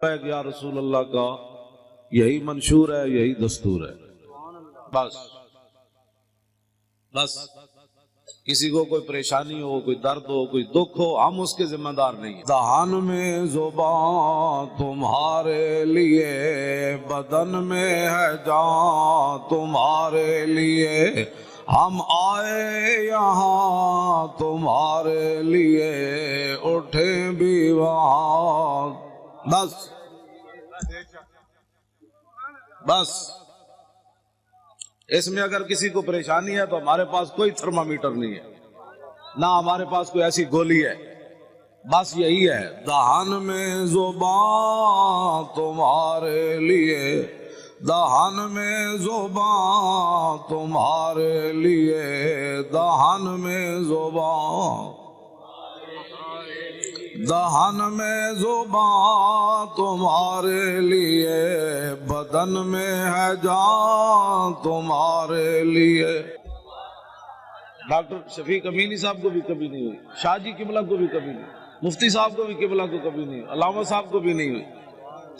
یا رسول اللہ کا یہی منشور ہے، یہی دستور ہے. بس کسی کو کوئی پریشانی ہو، کوئی درد ہو، کوئی دکھ ہو، ہم اس کے ذمہ دار نہیں ہیں. دہان میں زبان تمہارے لیے، بدن میں ہے جان تمہارے لیے، ہم آئے یہاں تمہارے لیے، اٹھیں بھی وہاں. بس اس میں اگر کسی کو پریشانی ہے تو ہمارے پاس کوئی تھرمامیٹر نہیں ہے، نہ ہمارے پاس کوئی ایسی گولی ہے. بس یہی ہے، دہان میں زبان تمہارے لیے، دہان میں زبان تمہارے لیے، دہان میں زبان، دہان میں زبان تمہارے لیے، بدن میں ہے جان تمہارے لیے. ڈاکٹر شفیق امینی صاحب کو بھی کبھی نہیں ہوئی، شاہ جی قبلہ کو بھی کبھی نہیں، مفتی صاحب کو بھی قبلہ کو کبھی نہیں ہوئی، علامہ صاحب کو بھی نہیں ہوئی،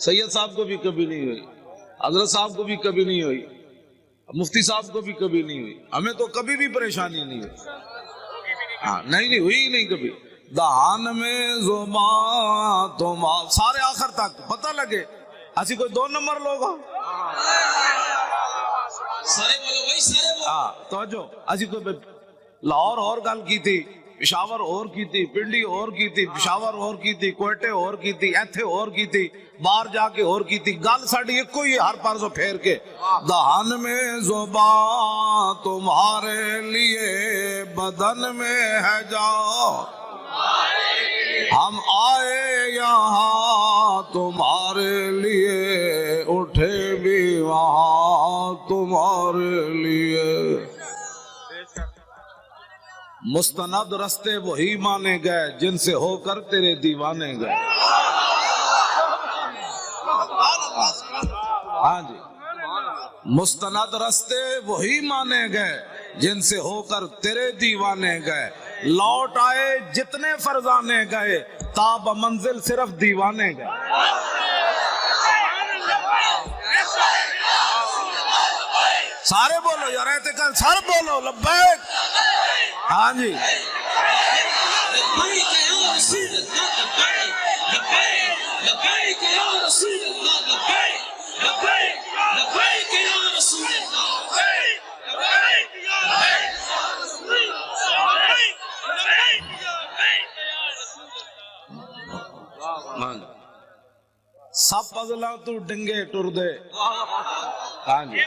سید صاحب کو بھی کبھی نہیں ہوئی، حضرت صاحب کو بھی کبھی نہیں ہوئی، مفتی صاحب کو بھی کبھی نہیں ہوئی. ہمیں تو کبھی بھی پریشانی نہیں ہوئی. ہاں نہیں ہوئی ہی نہیں کبھی. دہان میں زبان تمہارے، سارے آخر تک پتہ لگے ایسی کوئی 2 نمبر لوگ ہوں. ہاں توجہ، ایسی کوئی لاہور اور گل کی تھی، پشاور اور کی تھی، پنڈی اور کی تھی، پشاور اور کی تھی، کوئٹے اور کی تھی، ایتھے اور کی تھی، باہر جا کے اور کی تھی، گل ساڑی ایک کوئی ہر پارسو پھیر کے. دہان میں زبان تمہارے لیے، بدن میں ہے جان، ہم آئے یہاں تمہارے لیے، اٹھے بھی وہاں تمہارے لیے. مستند رستے وہی مانے گئے جن سے ہو کر تیرے دیوانے گئے. ہاں جی، مستند رستے وہی مانے گئے جن سے ہو کر تیرے دیوانے گئے، لوٹ آئے جتنے فرزانے گئے، تاب منزل صرف دیوانے گئے. سارے بولو یا رہتے کل سارے بولو لبیک. ہاں جی، سب پزلاں تو ڈنگے ٹر دے. ہاں جی،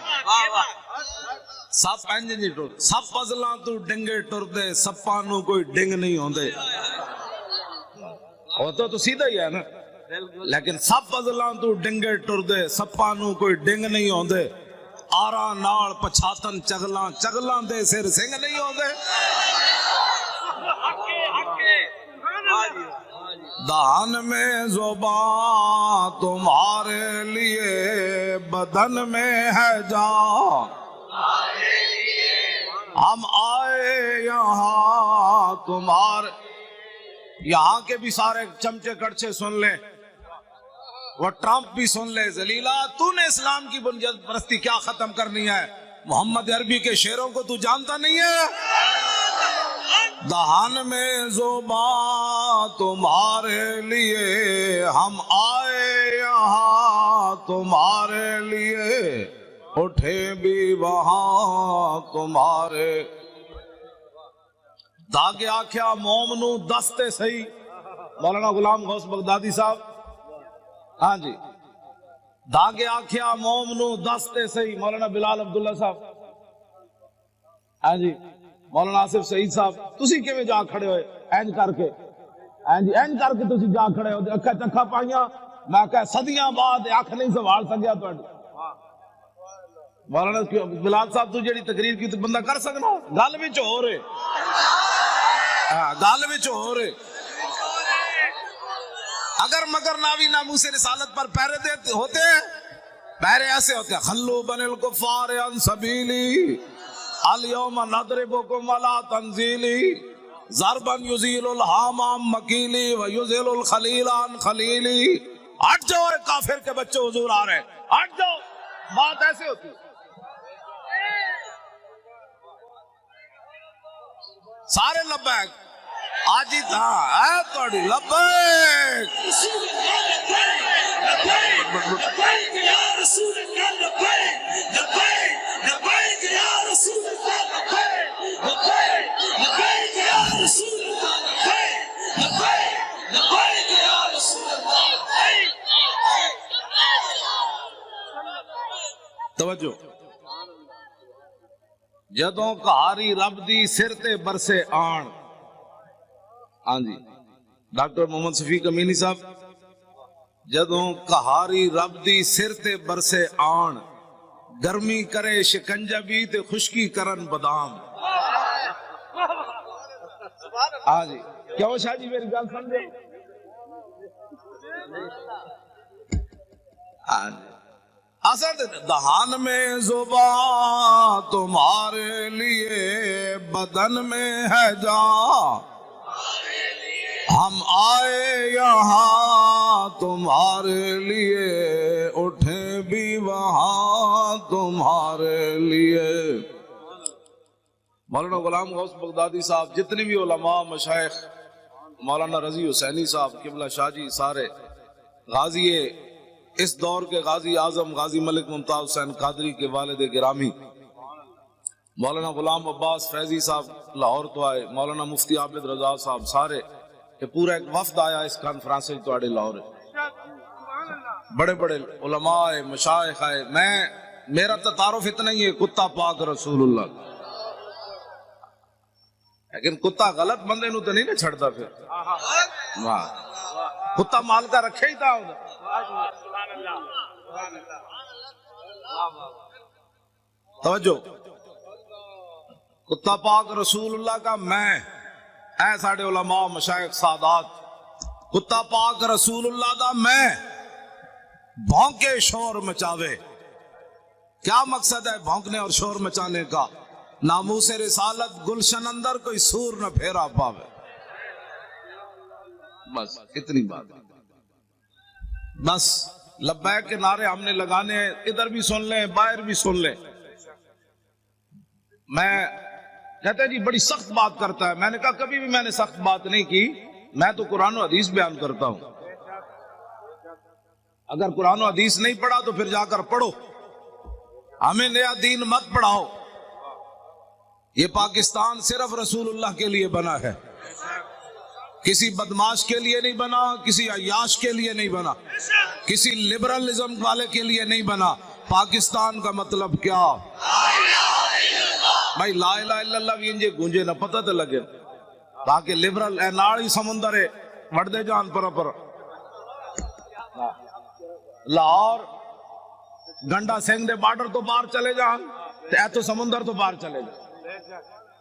سب پینج نہیں ٹر، سب پزلاں تو ڈنگے ٹر دے، سپاں نو کوئی ڈنگ نہیں ہوندے. ہوتا تو سیدھا ہی ہے نا، لیکن سب پزلاں تو ڈنگے ٹر دے، سپاں نو کوئی ڈنگ نہیں ہوندے. آراں نال پچھاتن چگلاں، چگلاں دے سر سنگ نہیں ہوندے. دہان میں زبان تمہارے لیے، بدن میں ہے جان، ہم آئے یہاں تمہارے. یہاں کے بھی سارے چمچے کڑچے سن لیں، وہ ٹرمپ بھی سن لے. ذلیلہ تو نے اسلام کی بنیاد پرستی کیا ختم کرنی ہے؟ محمد عربی کے شعروں کو تو جانتا نہیں ہے؟ دہان میں زبان تمہارے لیے، ہم آئے یہاں تمہارے لیے، اٹھے بھی وہاں تمہارے. داغے آکھیا مومنو دستے سہی، مولانا غلام غوث بغدادی صاحب. ہاں جی، داغے آکھیا مومنو دستے سہی، مولانا بلال عبداللہ صاحب. ہاں جی، مولانا آصف سعید صاحب. تسی کیویں جا کھڑے ہوئے اینج کر کے؟ اینج کر کے تسی جا کھڑے ہو، اکھا چکھا پائیاں، میں کہا صدیاں بعد اکھ نہیں سنبھال سکیا تہاڈی. مولانا بلال صاحب تو جڑی تقریر کی تو بندہ کر سکنا، گل وچ ہو رہے، گل وچ ہو رہے. اگر مگر ناوی ناموس رسالت پر پہرے دیتے ہوتے ہیں، پہرے ایسے ہوتے ہیں، خلو بن الکفار عن سبیلی، الیوم نضربکم علی تنزیلی، ضربا یزیل الحام عن مکیلی ویزیل الخلیل عن خلیلی. ہٹ جاؤ کافر کے بچے حضور آ رہے ہیں، ہٹ جاؤ. بات ایسے ہوتی. سارے لبیک آج ہی تھا ہے توڑی لبیک. توجہ. جدوں کہاری رب دی سر تے برسے آن. ہاں جی ڈاکٹر محمد شفیق امینی صاحب، جدوں کہاری رب دی سر تے برسے آن، گرمی کرے شکنجہ بھی تے خشکی کرن بادام. ہاں جی کیوں شاہ جی میری گل سمجھے؟ ہاں جی اسد دہان میں زبان تمہارے لیے، بدن میں ہے جان. ہم آئے یہاں تمہارے لیے، اٹھیں بھی وہاں تمہارے لیے. مولانا غلام غوث بغدادی صاحب، جتنی بھی علماء مشائخ، مولانا رضی حسینی صاحب قبلہ شاہ جی، سارے غازی اس دور کے غازی اعظم غازی ملک ممتاز حسین قادری کے والد گرامی مولانا غلام عباس فیضی صاحب لاہور تو آئے، مولانا مفتی عابد رضا صاحب، سارے کہ پورا ایک وفد آیا اس کانفرنس تو آڑے لاہور. بڑے بڑے علماء آئے، مشائخ آئے. میرا تعارف اتنا ہی ہے کتا پاک رسول اللہ، لیکن کتا غلط بندے نو تو نہیں نہ چھڑتا. پھر واہ کتا مال کا رکھے ہی تھا. توجہ. کتا پاک رسول اللہ کا میں اے ساڑھے علماء مشائخ سادات، کتا پاک رسول اللہ دا میں بھونکے شور مچاوے. کیا مقصد ہے بھونکنے اور شور مچانے کا؟ ناموس رسالت گلشن اندر کوئی سور نہ پھیرا پاوے. بس اتنی بات. بس لبیک کے نعرے ہم نے لگانے ہیں، ادھر بھی سن لیں باہر بھی سن لیں. میں کہتے ہیں جی بڑی سخت بات کرتا ہے. میں نے کہا کبھی بھی میں نے سخت بات نہیں کی، میں تو قرآن و حدیث بیان کرتا ہوں. اگر قرآن و حدیث نہیں پڑھا تو پھر جا کر پڑھو. ہمیں نیا دین مت پڑھاؤ. یہ پاکستان صرف رسول اللہ کے لیے بنا ہے، کسی بدماش کے لیے نہیں بنا، کسی عیاش کے لیے نہیں بنا، کسی لبرلزم والے کے لیے نہیں بنا. پاکستان کا مطلب کیا؟ بھائی لا الہ الا اللہ بھی انجے گونجے نہ پتہ تے لگے تاکہ لبرل اے ناڑی سمندر ہے وڑ دے جان پر لاہور گنڈا سنگھ دے بارڈر تو باہر چلے جان تے اے تو سمندر تو باہر چلے جان.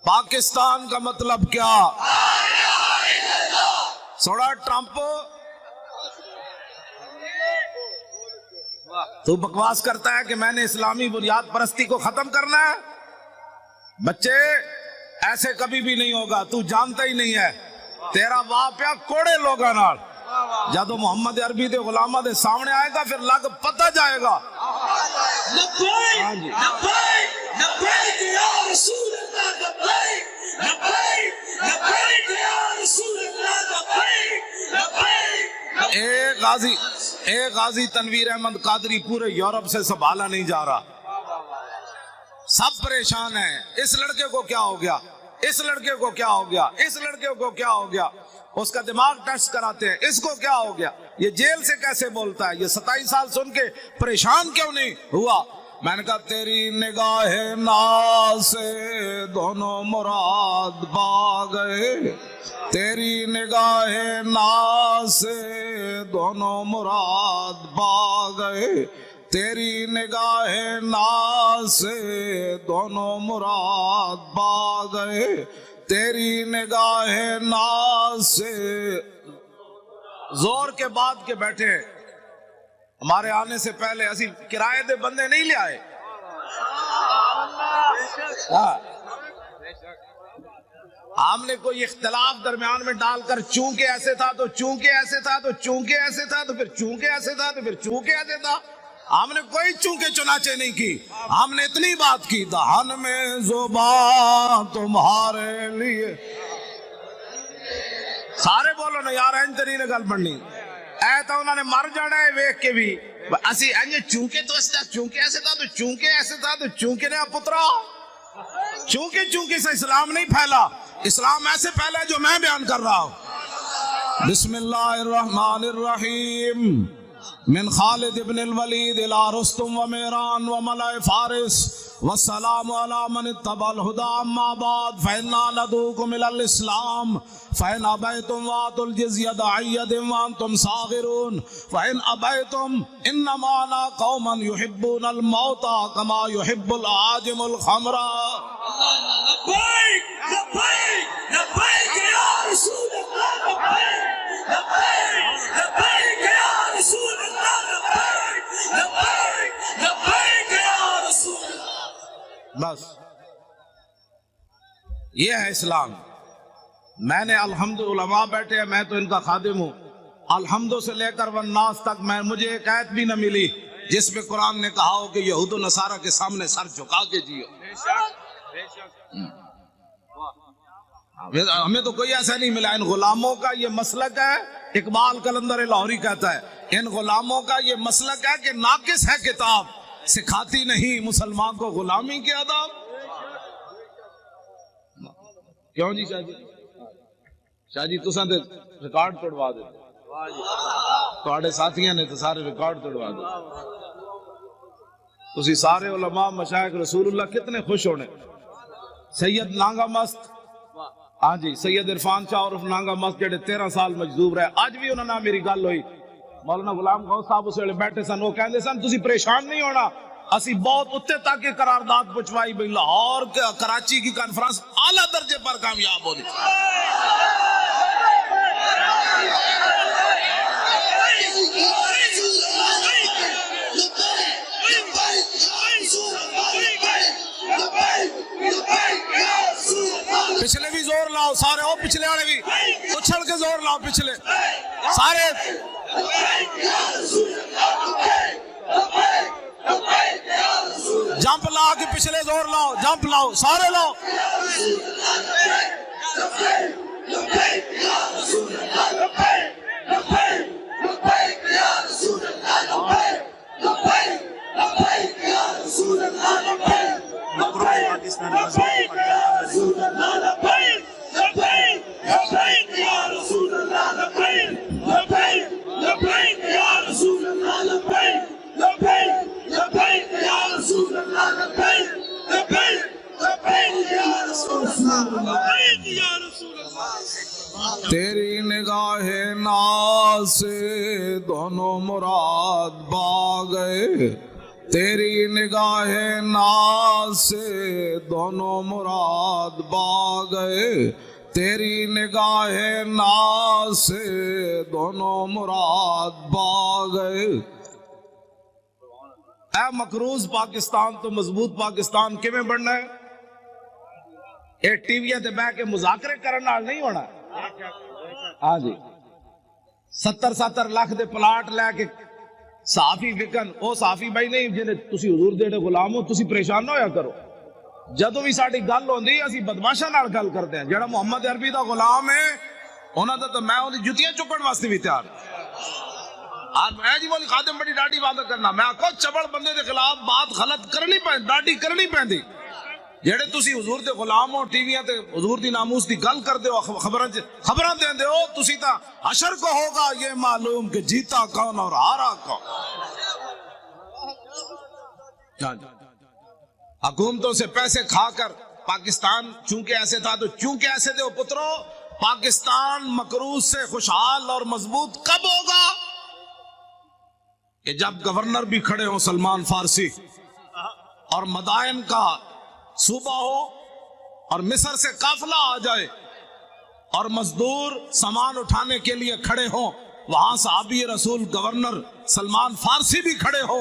پاکستان کا مطلب کیا؟ سوڑا ٹرمپ تو بکواس کرتا ہے کہ میں نے اسلامی بنیاد پرستی کو ختم کرنا ہے. بچے ایسے کبھی بھی نہیں ہوگا، تو جانتا ہی نہیں ہے. تیرا واپیا کوڑے لوگاں نال جدو محمد عربی دے غلامہ دے سامنے آئے گا پھر لگ پتہ جائے گا. ایک غازی تنویر احمد قادری پورے یورپ سے سنبھالا نہیں جا رہا. سب پریشان ہیں. اس لڑکے کو کیا ہو گیا، اس لڑکے کو کیا ہو گیا، اس لڑکے کو کیا ہو گیا. اس کا دماغ ٹیسٹ کراتے ہیں، اس کو کیا ہو گیا، یہ جیل سے کیسے بولتا ہے، یہ 27 سال سن کے پریشان کیوں نہیں ہوا. میں نے کہا تیری نگاہ ناز سے دونوں مراد پا گئے، تیری نگاہ ناز سے دونوں مراد پا گئے، تیری نگاہ ناز سے دونوں مراد پا گئے، تیری نگاہ ناز سے. زور کے بعد کے بیٹھے ہمارے آنے سے پہلے اسی کرائے دے بندے نہیں لے آئے. ہم نے کوئی اختلاف درمیان میں ڈال کر چونکہ ایسے تھا تو چونکہ ایسے تھا تو چونکہ ایسے تھا تو پھر چونکہ ایسے تھا تو پھر چونکہ ایسے تھا، ہم نے کوئی چونکہ چنانچہ نہیں کی. ہم نے اتنی بات کی، دہن میں زبان تمہارے لیے. سارے بولو نا یار، این تری نے گل بننی اے تو انہوں نے مر جانا ہے ویک کے بھی. اسی چونکہ تو ایسے تھا، چونکہ ایسے تھا تو چونکہ ایسے تھا تو چونکہ نے پترا. چونکہ سے اسلام نہیں پھیلا، اسلام ایسے پھیلا جو میں بیان کر رہا ہوں. بسم اللہ الرحمن الرحیم. من خالد ابن الولید الى رستم و میران و ملأ فارس والسلام على من اتبع الهدى. اما بعد فإنا ندعوكم إلى الإسلام فإن أبيتم وآتوا الجزية عن يد وأنتم صاغرون فإن أبيتم إنما أنا قوما يحبون الموت كما يحب الأعاجم الخمر. لبيك لبيك لبيك يا رسول الله، لبيك لبيك لبيك يا رسول الله، لبيك لبيك لبيك يا رسول الله. بس یہ ہے اسلام. میں نے الحمد علماء بیٹھے ہیں، میں تو ان کا خادم ہوں. الحمد سے لے کر والناس تک مجھے ایک آیت بھی نہ ملی جس میں قرآن نے کہا ہو کہ یہود و نصارہ کے سامنے سر جھکا کے جیو. ہمیں تو کوئی ایسا نہیں ملا. ان غلاموں کا یہ مسلک ہے، اقبال قلندر لاہوری کہتا ہے ان غلاموں کا یہ مسلک ہے کہ ناقص ہے کتاب، سکھاتی نہیں مسلمان کو غلامی کے آداب. کیوں جی شاہ جی؟ شاہ جی تساں تے ریکارڈ توڑوا دیتے، تواڈے ساتھیاں نے تو سارے ریکارڈ توڑوا دیتے. تسی سارے علماء مشائخ رسول اللہ کتنے خوش ہونے. سید نانگا مست، ہاں جی سید عرفان شاہ عرف نانگا مست جڑے 13 سال مجذوب رہے، اج بھی انہاں نال میری گل ہوئی. مولانا غلام غوث صاحب اس ویلے بیٹھے سن، وہ کہندے سن تسی پریشان نہیں ہونا، اسی بہت اتنے تک کے قرارداد پہنچوائی بھئی لاہور کراچی کی کانفرنس اعلیٰ درجے پر کامیاب ہونی. پچھلے بھی زور لاؤ سارے، او پچھلے والے بھی اچھل کے زور لاؤ، پچھلے سارے جمپ لا کے پچھلے زور لاؤ، جمپ لاؤ سارے لاؤ. تیری نگاہ ناز سے دونوں مراد با گئے، تیری نگاہ ناز سے دونوں مراد با گئے، تیری نگاہ ناز سے دونوں مراد با گئے. اے مقروض پاکستان تو مضبوط پاکستان کیویں بننا ہے؟ اے ٹی وی تے بیٹھ کے مذاکرے کرن نال نہیں ہونا. ہاں جی 70 لاکھ دے پلاٹ لے کے صحافی وکن، او صحافی بھائی نہیں جنہیں تسی حضور دے غلام ہو، تسی پریشان نہ ہویا کرو. جدوں بھی ساڈی گل ہوندی اسی بدماشاں نال گل کرتے ہیں. جڑا محمد عربی دا غلام ہے انہاں دا تو میں اودی جُتیاں چکن واسطے بھی تیار. آج میں جی بولی خادم بڑی ڈاڈی بات کرنا، میں آکھو چبڑ بندے دے خلاف بات غلط کرنی پہ ڈاڈی کرنی پیندی. جڑے تسی حضور دے غلام ہو، ٹی ویاں تے حضور دی ناموس دی گل کردے ہو، خبراں دیندے ہو، تسی تا حشر کو ہوگا یہ معلوم کہ جیتا کون اور ہارا کون. حکومتوں سے پیسے کھا کر پاکستان چونکہ ایسے تھا تو چونکہ ایسے دے پترو، پاکستان مقروض سے خوشحال اور مضبوط کب ہوگا؟ کہ جب گورنر بھی کھڑے ہوں سلمان فارسی، اور مدائن کا صوبہ ہو، اور مصر سے قافلہ آ جائے، اور مزدور سامان اٹھانے کے لیے کھڑے ہوں، وہاں صحابی رسول گورنر سلمان فارسی بھی کھڑے ہو،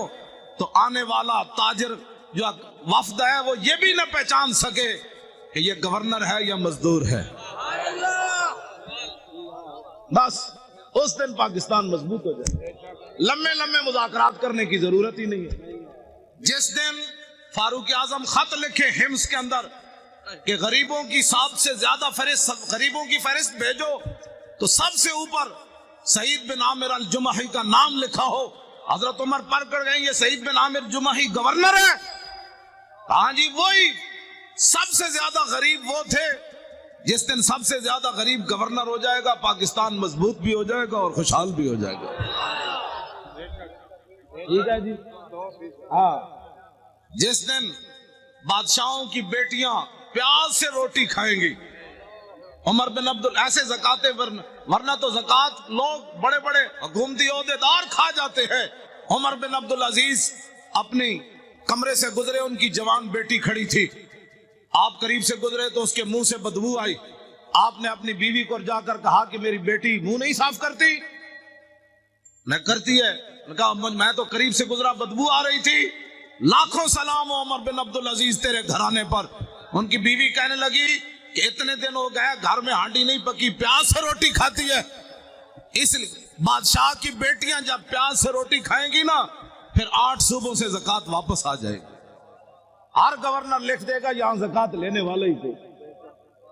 تو آنے والا تاجر جو وفد ہے وہ یہ بھی نہ پہچان سکے کہ یہ گورنر ہے یا مزدور ہے. بس اس دن پاکستان مضبوط ہو جائے. لمبے لمبے مذاکرات کرنے کی ضرورت ہی نہیں ہے. جس دن فاروق اعظم خط لکھے حمص کے اندر کہ غریبوں کی سب سے زیادہ فہرست، غریبوں کی فہرست بھیجو، تو سب سے اوپر سعید بن عامر الجمحی کا نام لکھا ہو. حضرت عمر پڑھ کر گئے یہ سعید بن عامر جمحی گورنر ہے؟ ہاں جی وہی. سب سے زیادہ غریب وہ تھے. جس دن سب سے زیادہ غریب گورنر ہو جائے گا پاکستان مضبوط بھی ہو جائے گا اور خوشحال بھی ہو جائے گا. ٹھیک ہے جی. ہاں جس دن بادشاہوں کی بیٹیاں پیاز سے روٹی کھائیں گی، عمر بن ایسے زکاتے ورنہ تو زکات لوگ بڑے بڑے حکومتی عہدیدار کھا جاتے ہیں. عمر بن عبدالعزیز اپنی کمرے سے گزرے، ان کی جوان بیٹی کھڑی تھی. آپ قریب سے گزرے تو اس کے منہ سے بدبو آئی. آپ نے اپنی بیوی کو جا کر کہا کہ میری بیٹی منہ نہیں صاف کرتی؟ میں کرتی ہے. کہا میں تو قریب سے گزرا بدبو آ رہی تھی. لاکھوں سلام ہو عمر بن عبدالعزیز تیرے گھرانے پر. ان کی بیوی کہنے لگی کہ اتنے دن ہو گئے گھر میں ہانڈی نہیں پکی، پیاز سے روٹی کھاتی ہے. اس لیے بادشاہ کی بیٹیاں جب پیاز سے روٹی کھائیں گی نا پھر 8 صوبوں سے زکات واپس آ جائے گی. ہر گورنر لکھ دے گا یہاں زکات لینے والے ہی تھے.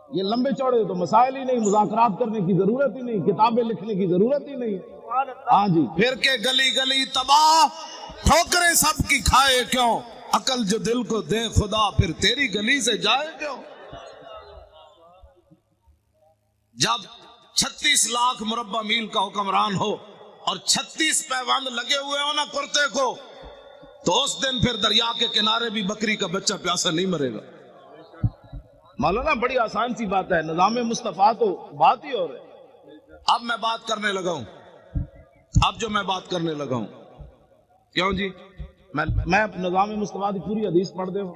یہ لمبے چوڑے تو مسائل ہی نہیں، مذاکرات کرنے کی ضرورت ہی نہیں، کتابیں لکھنے کی ضرورت ہی نہیں. ہاں جی. پھر کے گلی گلی تباہ، ٹھوکریں سب کی کھائے کیوں، عقل جو دل کو دے خدا پھر تیری گلی سے جائے کیوں. جب 36 لاکھ مربع میل کا حکمران ہو اور 36 پیوند لگے ہوئے ہو نا کرتے کو، تو اس دن پھر دریا کے کنارے بھی بکری کا بچہ پیاسا نہیں مرے گا. مولانا بڑی آسان سی بات ہے. نظام مصطفیٰ تو بات ہی اور ہے. اب میں بات کرنے لگا ہوں، اب جو میں بات کرنے لگا ہوں کیوں جی میں نظام مصطفیٰ کی پوری حدیث پڑھ دے ہوں.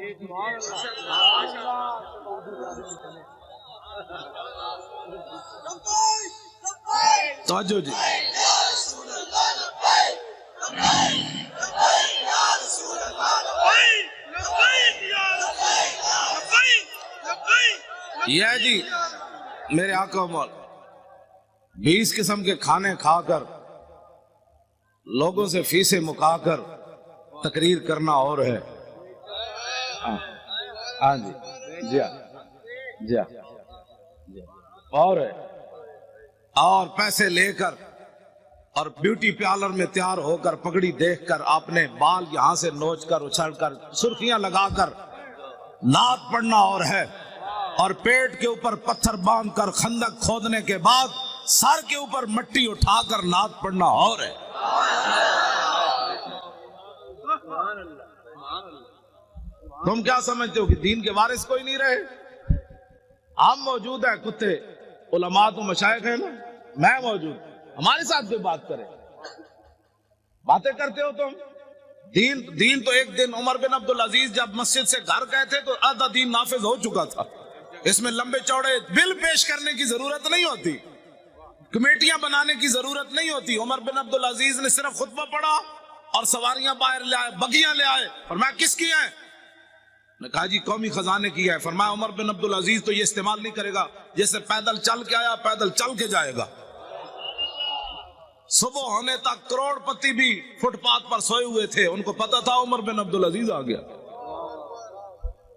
توجہ جی. یہ جی میرے آقا مولا 20 قسم کے کھانے کھا کر لوگوں سے فیسیں مکا کر تقریر کرنا اور ہے. ہاں جی جی جی اور ہے. اور پیسے لے کر اور بیوٹی پارلر میں تیار ہو کر پگڑی دیکھ کر آپ نے بال یہاں سے نوچ کر اچھل کر سرخیاں لگا کر نعت پڑھنا اور ہے. اور پیٹ کے اوپر پتھر باندھ کر خندق کھودنے کے بعد سر کے اوپر مٹی اٹھا کر نعت پڑھنا اور ہے. تم کیا سمجھتے ہو کہ دین کے وارث کوئی نہیں رہے؟ ہم موجود ہیں، کتے علماء تو مشائخ ہیں نا، میں موجود. ہمارے ساتھ کوئی بات کرے، باتیں کرتے ہو تم. دین تو ایک دن عمر بن عبدالعزیز جب مسجد سے گھر گئے تھے تو آدھا دین نافذ ہو چکا تھا. اس میں لمبے چوڑے بل پیش کرنے کی ضرورت نہیں ہوتی، کمیٹیاں بنانے کی ضرورت نہیں ہوتی. عمر بن عبدالعزیز نے صرف خطبہ پڑھا اور سواریاں باہر لے آئے، بگیاں لے آئے. فرمایا کس کی ہیں؟ نے کہا جی قومی خزانے کی ہے. فرمایا عمر بن عبدالعزیز تو یہ استعمال نہیں کرے گا، جیسے پیدل چل کے آیا پیدل چل کے جائے گا. صبح ہونے تک کروڑ پتی بھی فٹ پاتھ پر سوئے ہوئے تھے، ان کو پتا تھا عمر بن عبدالعزیز آ گیا.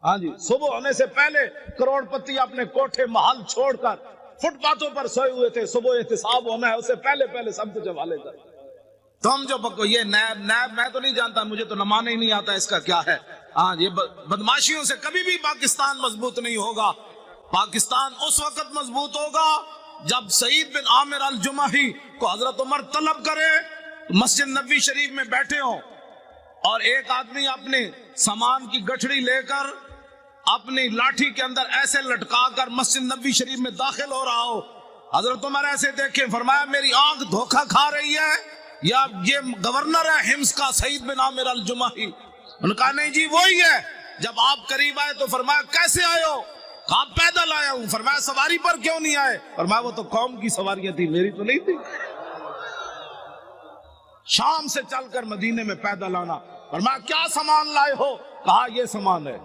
ہاں جی صبح ہونے سے پہلے کروڑ پتی اپنے کوٹھے محل چھوڑ کر فٹ پاتھوں پر سوئے ہوئے تھے. صبح احتساب ہونا ہے، اسے پہلے سب کچھ حوالے کر. تم جو بکو یہ نیب میں تو نہیں جانتا، مجھے تو نمانا ہی نہیں آتا اس کا کیا ہے. ہاں یہ بدماشیوں سے کبھی بھی پاکستان مضبوط نہیں ہوگا. پاکستان اس وقت مضبوط ہوگا جب سعید بن عامر الجمحی کو حضرت عمر طلب کرے، مسجد نبوی شریف میں بیٹھے ہوں اور ایک آدمی اپنے سامان کی گٹھڑی لے کر اپنی لاٹھی کے اندر ایسے لٹکا کر مسجد نبوی شریف میں داخل ہو رہا ہو. حضرت عمر ایسے دیکھیں، فرمایا میری آنکھ دھوکہ کھا رہی ہے یا یہ گورنر ہے حمص کا سعید بن عامر الجمحی؟ انہوں نے کہا نہیں جی وہی ہے. جب آپ قریب آئے تو فرمایا کیسے آئے ہو؟ کہا پیدل آیا ہوں. فرمایا سواری پر کیوں نہیں آئے؟ فرمایا وہ تو قوم کی سواریاں تھی، میری تو نہیں تھی. شام سے چل کر مدینے میں پیدل آنا. فرمایا کیا سامان لائے ہو؟ کہا یہ سامان ہے.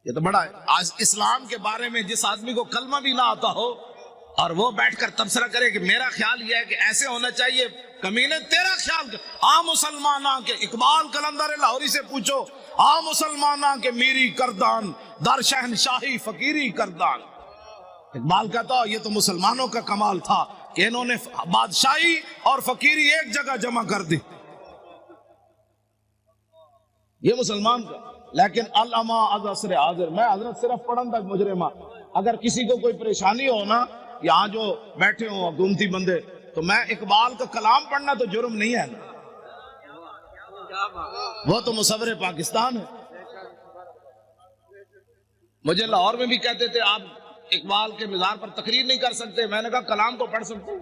یہ تو بڑا ہے. آج اسلام کے بارے میں جس آدمی کو کلمہ بھی نہ آتا ہو اور وہ بیٹھ کر تبصرہ کرے کہ میرا خیال یہ ہے کہ ایسے ہونا چاہیے، کمینے تیرا خیال مسلماناں کے اقبال قلندر لاہوری سے پوچھو، مسلماناں کے میری کردان در شہنشاہی فقیری کردان۔ اقبال کہتا یہ تو مسلمانوں کا کمال تھا کہ انہوں نے بادشاہی اور فقیری ایک جگہ جمع کر دی، یہ مسلمان کا۔ لیکن علامہ از عصر حاضر، میں حضرت صرف پڑھن تک مجرمہ، اگر کسی کو کوئی پریشانی ہو نا، یہاں جو بیٹھے ہوں حکومتی بندے، تو میں اقبال کا کلام پڑھنا تو جرم نہیں ہے نا، وہ تو مصور پاکستان ہے۔ مجھے لاہور میں بھی کہتے تھے آپ اقبال کے مزار پر تقریر نہیں کر سکتے، میں نے کہا کلام تو پڑھ سکتے ہیں،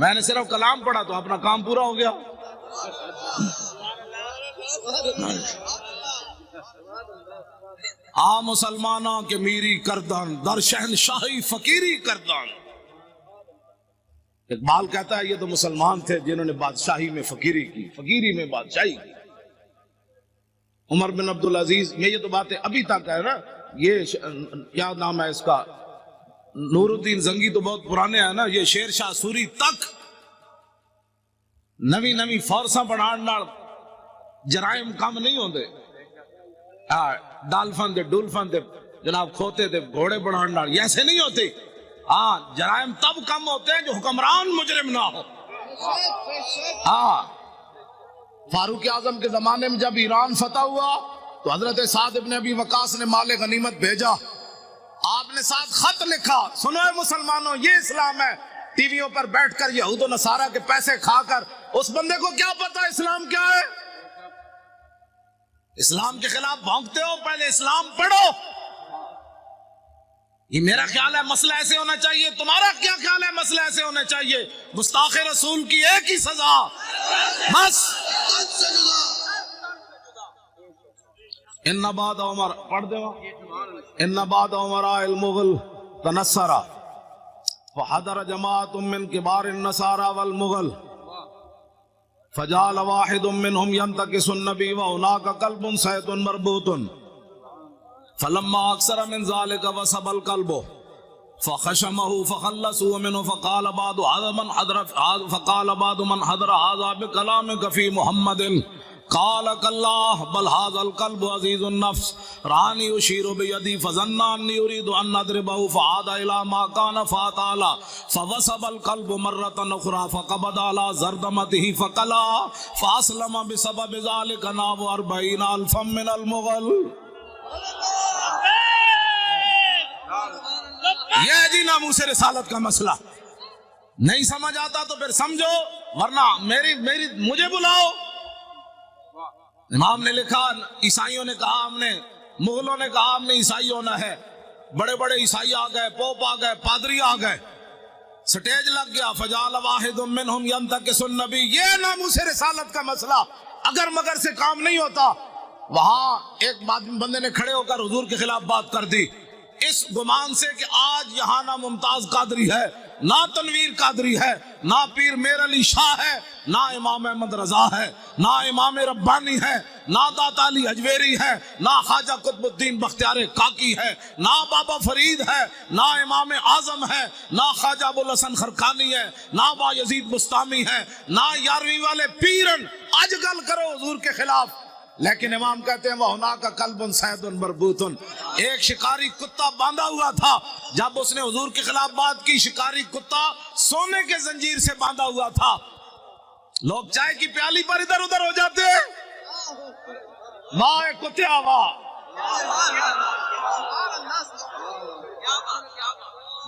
میں نے صرف کلام پڑھا تو اپنا کام پورا ہو گیا۔ مسلمانوں کے میری کردان در شہنشاہی فقیری کردان۔ اقبال کہتا ہے یہ تو مسلمان تھے جنہوں نے بادشاہی میں فقیری کی، فقیری میں بادشاہی کی۔ عمر بن عبدالعزیز، یہ تو باتیں ابھی تک ہے نا، یہ کیا نام ہے اس کا، نور الدین زنگی تو بہت پرانے ہیں نا، یہ شیر شاہ سوری تک نوی نوی فورساں بڑھان نال جرائم کم نہیں ہوندے، ڈالفن دے ڈولفن دے جناب کھوتے دے گھوڑے بڑھان نال یہ ایسے نہیں ہوتے، جرائم تب کم ہوتے ہیں جو حکمران مجرم نہ ہو۔ فاروق اعظم کے زمانے میں جب ایران فتح ہوا تو حضرت سعد ابن ابی وقاص نے مال غنیمت بھیجا، آپ نے ساتھ خط لکھا، سنو اے مسلمانوں یہ اسلام ہے۔ ٹی ویوں پر بیٹھ کر یہود و نصارہ کے پیسے کھا کر اس بندے کو کیا پتا اسلام کیا ہے؟ اسلام کے خلاف بھونکتے ہو، پہلے اسلام پڑھو۔ یہ میرا خیال ہے مسئلہ ایسے ہونا چاہیے، تمہارا کیا خیال ہے مسئلہ ایسے ہونا چاہیے؟ گستاخ رسول کی ایک ہی سزا، بس۔ ان بعد عمر، پڑھ دے ان بعد عمراء المغل تنصرا فحضر جماعت من کبار النصارى والمغل فجعل واحد منهم ينتكس النبي وهناك قلب صيد مربوط فلما اكثر من ذلك وسب القلب فخشمه فخلصوا منه فقال بعض من حضر هذا بكلامك في محمد قال كالله بل هذا القلب عزيز النفس راني يشير بيدي فظن اني اريد ان اضربه فعاد الى ما كان فاتعالى فوسب القلب مرة اخرى فقبض على زردمته فقلا فاسلم بسبب ذلك ناب 40,000 من المغل۔ یہ جی ناموس رسالت کا مسئلہ نہیں سمجھ آتا تو پھر سمجھو، ورنہ مجھے بلاؤ۔ امام نے لکھا، عیسائیوں نے کہا ہم نے، مغلوں نے کہا ہم نے عیسائی ہونا ہے، بڑے بڑے عیسائی آ گئے، پوپ آ گئے، پادری آ گئے، سٹیج لگ گیا، فجعل واحد منہم ینتکس النبی۔ یہ ناموس رسالت کا مسئلہ اگر مگر سے کام نہیں ہوتا، وہاں ایک بندے نے کھڑے ہو کر حضور کے خلاف بات کر دی، اس گمان سے کہ آج یہاں نہ ممتاز قادری ہے، نہ تنویر قادری ہے، نہ پیر میر علی شاہ ہے، نہ امام احمد رضا ہے، نہ امام ربانی ہے، نہ داتا علی حجویری ہے، نہ خواجہ قطب الدین بختیار کاکی ہے، نہ بابا فرید ہے، نہ امام اعظم ہے، نہ خواجہ ابوالحسن خرقانی ہے، نہ با یزید بستامی ہے، نہ یارویں والے پیرن آج گل کرو حضور کے خلاف۔ لیکن امام کہتے ہیں وَهُنَاكَ قَلْبٌ صَيْدٌ مَرْبُوطٌ، ایک شکاری کتا باندھا ہوا تھا، جب اس نے حضور کے خلاف بات کی، شکاری کتا سونے کے زنجیر سے باندھا ہوا تھا۔ لوگ چائے کی پیالی پر ادھر ادھر ہو جاتے ہیں، واہ کتیا واہ،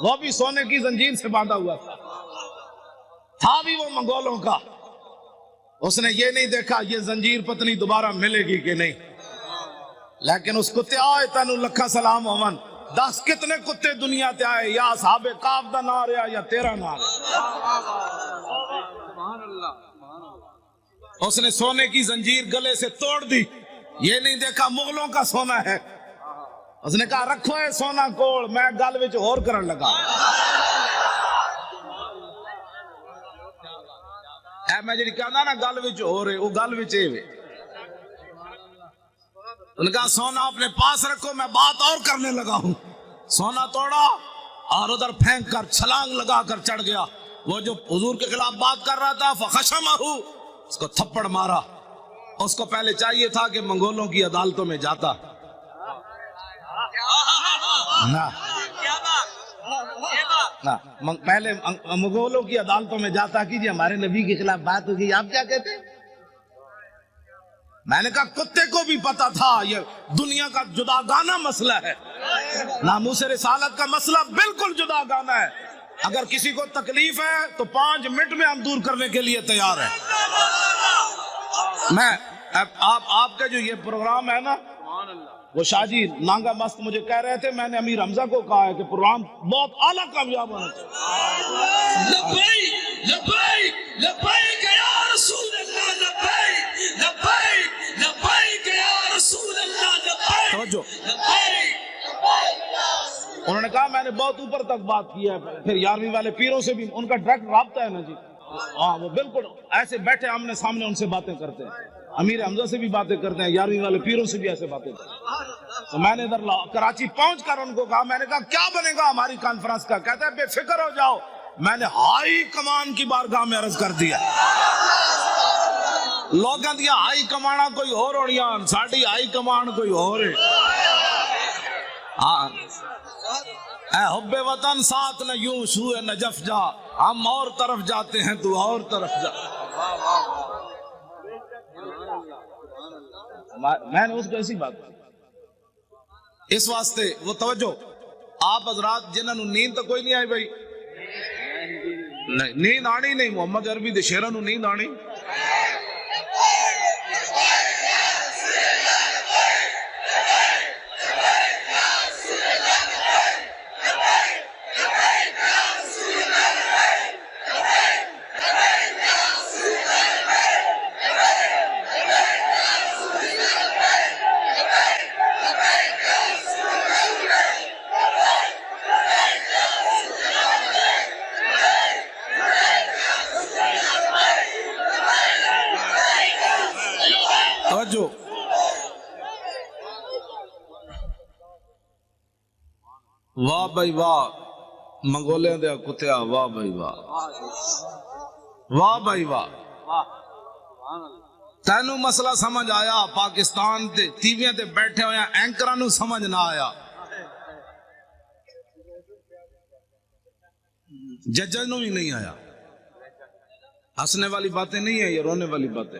وہ بھی سونے کی زنجیر سے باندھا ہوا تھا بھی وہ منگولوں کا۔ اس نے یہ نہیں دیکھا یہ زنجیر پتنی دوبارہ ملے گی کہ نہیں، لیکن اس کتے آئے تینو لکھا سلام ہومن، 10 کتنے کتے دنیا تے آئے، یا اصحاب کاف دا نہ رہا یا تیرا نہ رہا۔ اس نے سونے کی زنجیر گلے سے توڑ دی، یہ نہیں دیکھا مغلوں کا سونا ہے، اس نے کہا رکھو اے سونا کوڑ، میں گل وچ اور کرن لگا۔ اے میں جڑی کہنا نا گل وچ ہو رہے، وہ گل وچ اے وے۔ انہوں نے کہا سونا اپنے پاس رکھو، میں بات اور کرنے لگا ہوں۔ سونا توڑا اور ادھر پھینک کر چھلانگ لگا کر چڑھ گیا. وہ جو حضور کے خلاف بات کر رہا تھا فخشمہ، اس کو تھپڑ مارا. اس کو پہلے چاہیے تھا کہ منگولوں کی عدالتوں میں جاتا نہ، پہلے مغولوں کی عدالتوں میں جاتا کہ جی ہمارے نبی کے خلاف بات ہوگی، آپ کیا کہتے ہیں؟ میں نے کہا کتے کو بھی پتا تھا یہ دنیا کا جداگانہ مسئلہ ہے، ناموس رسالت کا مسئلہ بالکل جداگانہ ہے. اگر کسی کو تکلیف ہے تو 5 منٹ میں ہم دور کرنے کے لیے تیار ہیں. میں آپ کا جو یہ پروگرام ہے نا، وہ شاہ جی نانگا مست مجھے کہہ رہے تھے، میں نے امیر حمزہ کو کہا ہے کہ پروگرام بہت اعلیٰ کامیاب ہونا چاہیے. لبیک لبیک لبیک یا رسول اللہ، لبیک لبیک لبیک یا رسول اللہ، لبیک توجہ. لبیک. انہوں نے کہا میں نے بہت اوپر تک بات کی ہے. پھر 11ویں والے پیروں سے بھی ان کا ڈائریکٹ رابطہ ہے نا جی. ہاں وہ بالکل ایسے بیٹھے آمنے سامنے ان سے باتیں کرتے ہیں. امیر حمزہ سے بھی باتیں کرتے ہیں، 11ویں والے پیروں سے بھی ایسے باتیں کرتے ہیں. تو میں نے ادھر کراچی پہنچ کر ان کو کہا، میں نے کہا کیا بنے گا ہماری کانفرنس کا؟ کہتے ہیں بے فکر ہو جاؤ. میں نے ہائی کمان کی بارگاہ میں عرض کر دیا. لوگاں دیا ہائی کمانا کوئی اور ہوڑیاں، ساڑی ہائی کمان کوئی اور ہے. ہاں اے حب وطن ساتھ نہ یوں سوئے نجف جا، ہم اور طرف جاتے ہیں تو اور طرف جا. میں نے اس کو ایسی بات کی. اس واسطے وہ توجہ آپ حضرات جنہوں نے نیند تو کوئی نہیں آئی بھائی، نیند آنی نہیں. محمد عربی دے شیراں نو نیند آنی. توجہ واہ بھائی واہ، منگولے دے کتیا واہ بھائی واہ، واہ بھائی واہ. تینوں مسئلہ سمجھ آیا؟ پاکستان تے ٹیویاں تے بیٹھے ہوئے اینکراں نو سمجھ نہ آیا، ججز نو بھی نہیں آیا. ہنسنے والی باتیں نہیں ہیں، یہ رونے والی باتیں.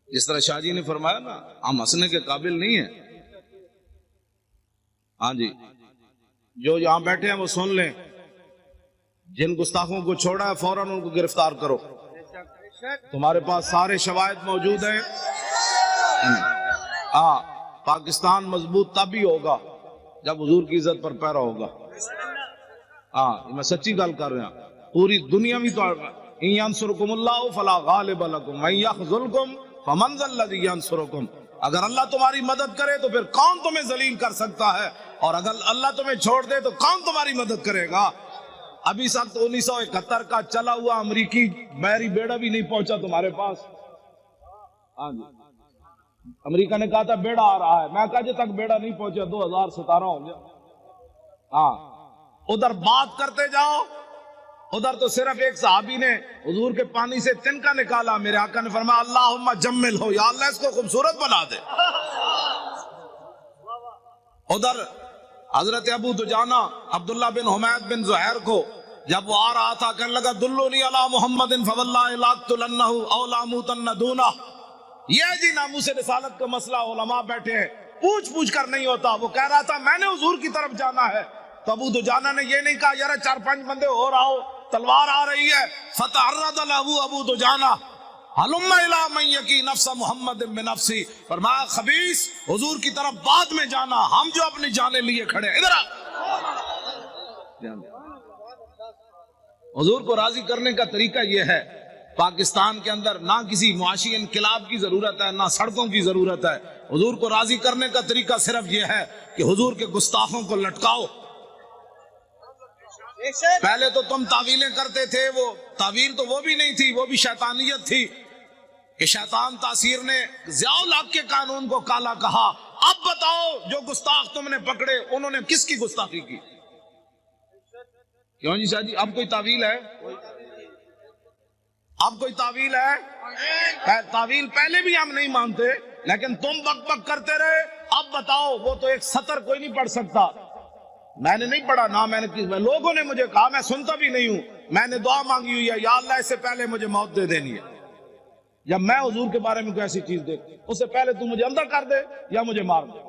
جس طرح شاہ جی نے فرمایا نا ہم ہنسنے کے قابل نہیں ہیں. ہاں جی جو یہاں بیٹھے ہیں وہ سن لیں، جن گستاخوں کو چھوڑا ہے فوراً ان کو گرفتار کرو. تمہارے پاس سارے شواہد موجود ہیں. ہاں پاکستان مضبوط تب ہی ہوگا جب حضور کی عزت پر پیرا ہوگا. ہاں میں سچی گل کر رہا ہوں. پوری دنیا میں تو ان ینصرکم اللہ فلا غالب لکم وان یخذلکم فمن ذا الذی ینصرکم. اگر اللہ تمہاری مدد کرے تو پھر کون تمہیں ذلیل کر سکتا ہے، اور اگر اللہ تمہیں چھوڑ دے تو کون تمہاری مدد کرے گا. ابھی سخت 1971 کا چلا ہوا امریکی بحری بیڑا بھی نہیں پہنچا تمہارے پاس. ہاں جی امریکہ نے کہا تھا بیڑا آ رہا ہے، میں کہا جب تک بیڑا نہیں پہنچا 2017 ہو گیا. ہاں ادھر بات کرتے جاؤ. ادھر تو صرف ایک صحابی نے حضور کے پانی سے تنکا نکالا، میرے آقا نے فرمایا اللہم جمل ہو، یا اللہ اس کو خوبصورت بنا دے. ادھر حضرت ابو دجانہ عبداللہ بن حمید بن زہیر کو جب وہ آ رہا تھا کہنے لگا دلونی علی محمد فواللہ لاقتلنہ او لاموتن دونہ. یہ جی ناموس رسالت کا مسئلہ علماء بیٹھے ہیں، پوچھ کر نہیں ہوتا. وہ کہہ رہا تھا میں نے حضور کی طرف جانا ہے، تو ابو دجانہ نے یہ نہیں کہا یار 4-5 بندے اور آؤ، تلوار آ رہی ہے. فتعرض له ابو دجانہ حلم الی من یکی نفس محمد بنفسی. فرمایا خبیث حضور کی طرف بعد میں جانا، ہم جو اپنی جانیں لیے کھڑے ہیں. ادھر حضور کو راضی کرنے کا طریقہ یہ ہے. پاکستان کے اندر نہ کسی معاشی انقلاب کی ضرورت ہے، نہ سڑکوں کی ضرورت ہے. حضور کو راضی کرنے کا طریقہ صرف یہ ہے کہ حضور کے گستاخوں کو لٹکاؤ. پہلے تو تم تعویلیں کرتے تھے، وہ تعویل تو وہ بھی نہیں تھی، وہ بھی شیطانیت تھی کہ شیطان تاثیر نے ضیاء الحق کے قانون کو کالا کہا، اب بتاؤ جو گستاخ تم نے پکڑے انہوں نے کس کی گستاخی کی؟ کیوں جی شاہ جی اب کوئی تعویل ہے؟ اب کوئی تعویل ہے؟ تعویل پہلے بھی ہم نہیں مانتے لیکن تم بک بک کرتے رہے. اب بتاؤ وہ تو ایک سطر کوئی نہیں پڑھ سکتا. میں نے نہیں پڑھا نہ میں نے لوگوں نے مجھے کہا, میں سنتا بھی نہیں ہوں. میں نے دعا مانگی ہوئی ہے, یا اللہ اس سے پہلے مجھے موت دے دینی ہے. جب میں حضور کے بارے میں کوئی ایسی چیز دیکھ اس سے پہلے تو مجھے اندر کر دے یا مجھے مار دے.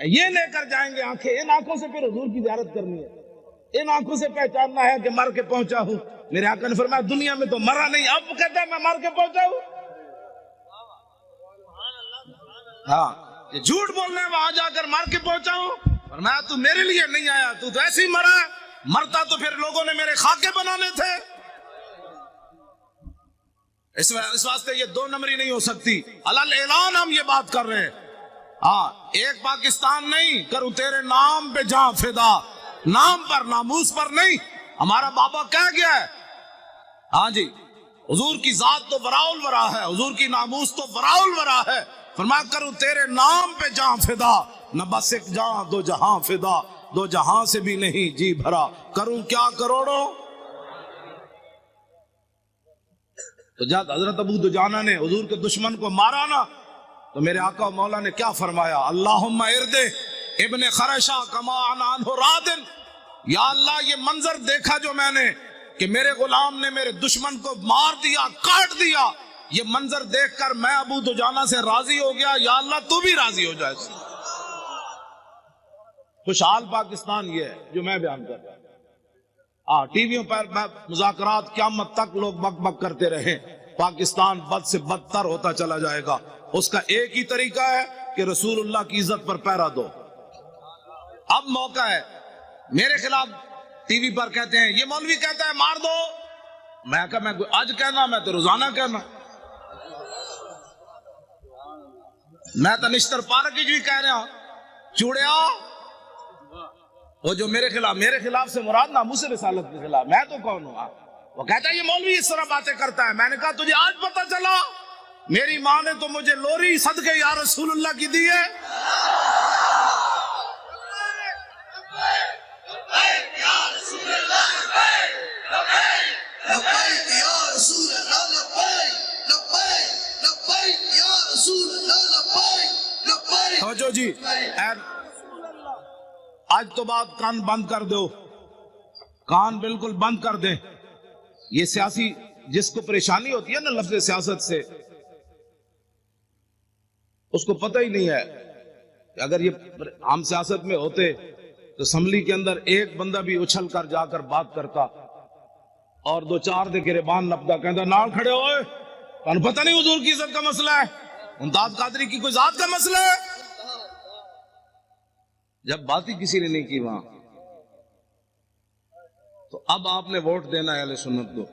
یہ لے کر جائیں گے آنکھیں, ان آنکھوں سے پھر حضور کی زیارت کرنی ہے. ان آنکھوں سے پہچاننا ہے کہ مر کے پہنچا ہوں. میرے آقا نے فرمایا دنیا میں تو مرا نہیں, اب کہتا ہے میں مر کے پہنچا ہوں. ہاں یہ جھوٹ بولنا ہے, وہاں جا کر مر کے پہنچا ہوں. فرمایا تو میرے لیے نہیں آیا, تو ایسے ہی مرا. مرتا تو پھر لوگوں نے میرے خاکے بنانے تھے. اس واسطے یہ دو نمبری نہیں ہو سکتی. علل اعلان ہم یہ بات کر رہے ہیں. ہاں ایک پاکستان نہیں, کروں تیرے نام پہ جاں فدا, نام پر ناموس پر نہیں. ہمارا بابا کہہ گیا ہے, ہاں جی حضور کی ذات تو وراء الورا ہے, حضور کی ناموس تو وراء الورا ہے. فرمایا کروں تیرے نام پہ جاں فدا, نہ بس ایک جاں دو جہاں فدا, دو جہاں سے بھی نہیں جی بھرا, کروں کیا کروڑوں. تو جب حضرت ابو دجانہ نے حضور کے دشمن کو مارا نا, تو میرے آقا و مولا نے کیا فرمایا, اللہم اردے ابن خرشہ کما عنہ رادن. یا اللہ یہ منظر دیکھا جو میں نے کہ میرے غلام نے میرے دشمن کو مار دیا, کاٹ دیا, یہ منظر دیکھ کر میں ابو دجانہ سے راضی ہو گیا, یا اللہ تو بھی راضی ہو جائے. خوشحال پاکستان یہ ہے جو میں بیان کر رہا ہوں. ٹی ویوں پر مذاکرات قیامت تک لوگ بک بک کرتے رہے, پاکستان بد سے بدتر ہوتا چلا جائے گا. اس کا ایک ہی طریقہ ہے کہ رسول اللہ کی عزت پر پہرا دو. اب موقع ہے, میرے خلاف ٹی وی پر کہتے ہیں یہ مولوی کہتا ہے مار دو. میں کہا میں آج کہنا, میں تو روزانہ کہنا. میں تو نشتر پارک کی بھی کہہ رہا ہوں, چوڑیا وہ جو میرے خلاف سے مراد ناموس رسالت کے خلاف, میں تو کون ہوں. وہ کہتا ہے یہ مولوی اس طرح باتیں کرتا ہے. میں نے کہا تجھے آج پتہ چلا, میری ماں نے تو مجھے لوری صدقے یا رسول اللہ کی دی ہے. توجہ جی, آج تو بات کان بند کر دو, کان بالکل بند کر دیں. یہ سیاسی جس کو پریشانی ہوتی ہے نا لفظ سیاست سے, اس کو پتہ ہی نہیں ہے کہ اگر یہ عام سیاست میں ہوتے تو اسمبلی کے اندر ایک بندہ بھی اچھل کر جا کر بات کرتا اور دو چار دے گریبان لپتا, کہتا نال کھڑے ہوئے, تمہیں پتہ نہیں حضور کی عزت کا مسئلہ ہے, ممتاز قادری کی کوئی ذات کا مسئلہ ہے. جب بات ہی کسی نے نہیں کی وہاں, تو اب آپ نے ووٹ دینا ہے اہل سنت کو.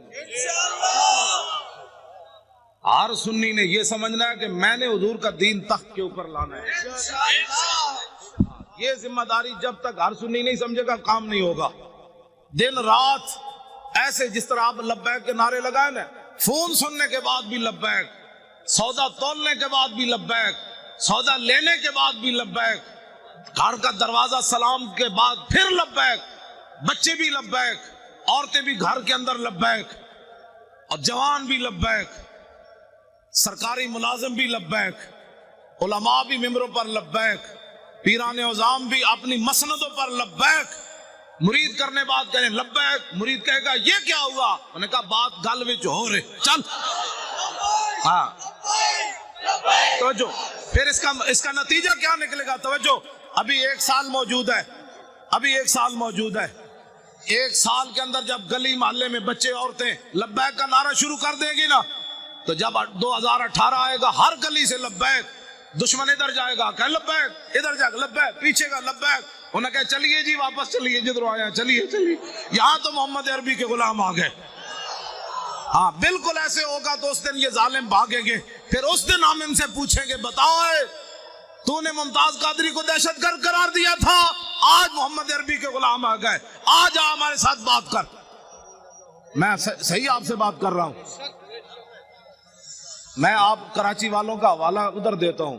ہر سنی نے یہ سمجھنا ہے کہ میں نے حضور کا دین تخت کے اوپر لانا ہے. یہ ذمہ داری جب تک ہر سنی نہیں سمجھے گا کام نہیں ہوگا. دن رات ایسے جس طرح آپ لبیک کے نعرے لگائے نا, فون سننے کے بعد بھی لبیک, سودا تولنے کے بعد بھی لبیک, سودا لینے کے بعد بھی لبیک, گھر کا دروازہ سلام کے بعد پھر لبیک, بچے بھی لبیک, عورتیں بھی گھر کے اندر لبیک, اور جوان بھی لبیک, سرکاری ملازم بھی لبیک, علماء بھی ممبروں پر لبیک, پیران عظام بھی اپنی مسندوں پر لبیک. مرید کرنے بعد کہنے لبیک, مرید کہے گا یہ کیا ہوا, انہوں نے کہا بات گل وچ ہو رہے, چل. ہاں توجہ, پھر اس کا نتیجہ کیا نکلے گا. توجہ, ابھی ایک سال موجود ہے, ابھی ایک سال موجود ہے. ایک سال کے اندر جب گلی محلے میں بچے عورتیں لبیک کا نعرہ شروع کر دیں گی نا, تو جب 2018 آئے گا ہر گلی سے لبیک. دشمن ادھر جائے گا کہ لبیک, ادھر جائے گا لبیک, پیچھے کا لبیک. انہیں کہا چلیے جی واپس چلیے جدھر آیا, چلیے چلیے. یہاں تو محمد عربی کے غلام آ گئے. ہاں بالکل ایسے ہوگا تو اس دن یہ ظالم بھاگیں گے. پھر اس دن ہم ان سے پوچھیں گے بتاؤ تو نے ممتاز قادری کو دہشت گرد قرار دیا تھا, آج محمد عربی کے غلام آ گئے, آج آ ہمارے ساتھ بات کر. میں صحیح آپ سے بات کر رہا ہوں. میں آپ کراچی والوں کا حوالہ ادھر دیتا ہوں,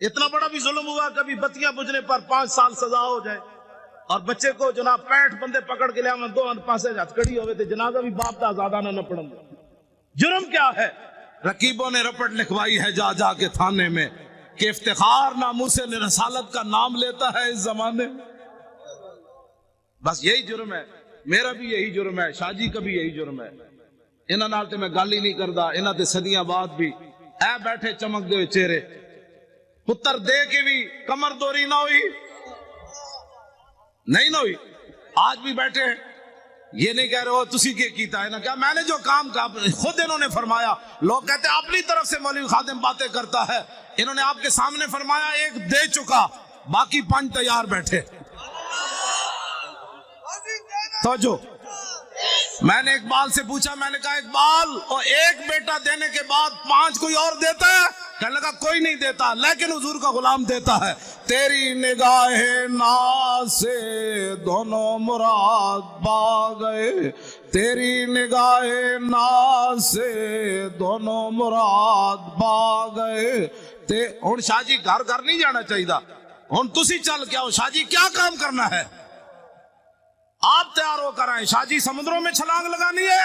اتنا بڑا بھی ظلم ہوا، کبھی بتیاں بجھنے پر 5 سال سزا ہو جائے، اور بچے کو جناب 65 بندے پکڑ کے لیا میں 2 پاسے ہتھکڑی ہوئے تھے، جنازہ بھی باپ دا آزادانہ نہ پڑھن دے۔ جرم کیا ہے؟ رقیبوں نے رپٹ لکھوائی ہے جا جا کے تھانے میں کہ افتخار ناموس رسالت کا نام لیتا ہے اس زمانے میں۔ بس یہی جرم ہے، میرا بھی یہی جرم ہے، شاہ جی کا بھی یہی جرم ہے۔ انہاں نال تے میں گل ہی نہیں کردا، انہاں تے صدیاں بعد بھی اے بیٹھے چمک دے ہوئے چہرے، پتر دے کے بھی کمر دوری نہ ہوئی، نہیں نہ ہوئی، آج بھی بیٹھے ہیں۔ یہ نہیں کہہ رہے ہو تسی کے کیتا ہے نا، کیا میں نے جو کام کہا خود انہوں نے فرمایا۔ لوگ کہتے ہیں اپنی طرف سے مولوی خادم باتیں کرتا ہے، انہوں نے آپ کے سامنے فرمایا ایک دے چکا، باقی 5 تیار بیٹھے۔ توجہ، میں نے اقبال سے پوچھا، میں نے کہا اقبال اور ایک بیٹا دینے کے بعد 5 کوئی اور دیتا ہے؟ کہنے لگا کوئی نہیں دیتا، لیکن حضور کا غلام دیتا ہے۔ تیری نگاہ ناز سے دونوں مراد پا گئے، تیری نگاہ ناز سے دونوں مراد پا گئے۔ ہن شاہ جی گھر گھر نہیں جانا چاہیے، ہن تسی چل کے آؤ، شاہ جی کیا کام کرنا ہے آپ تیار ہو کر آئیں، شاہ جی سمندروں میں چھلانگ لگانی ہے۔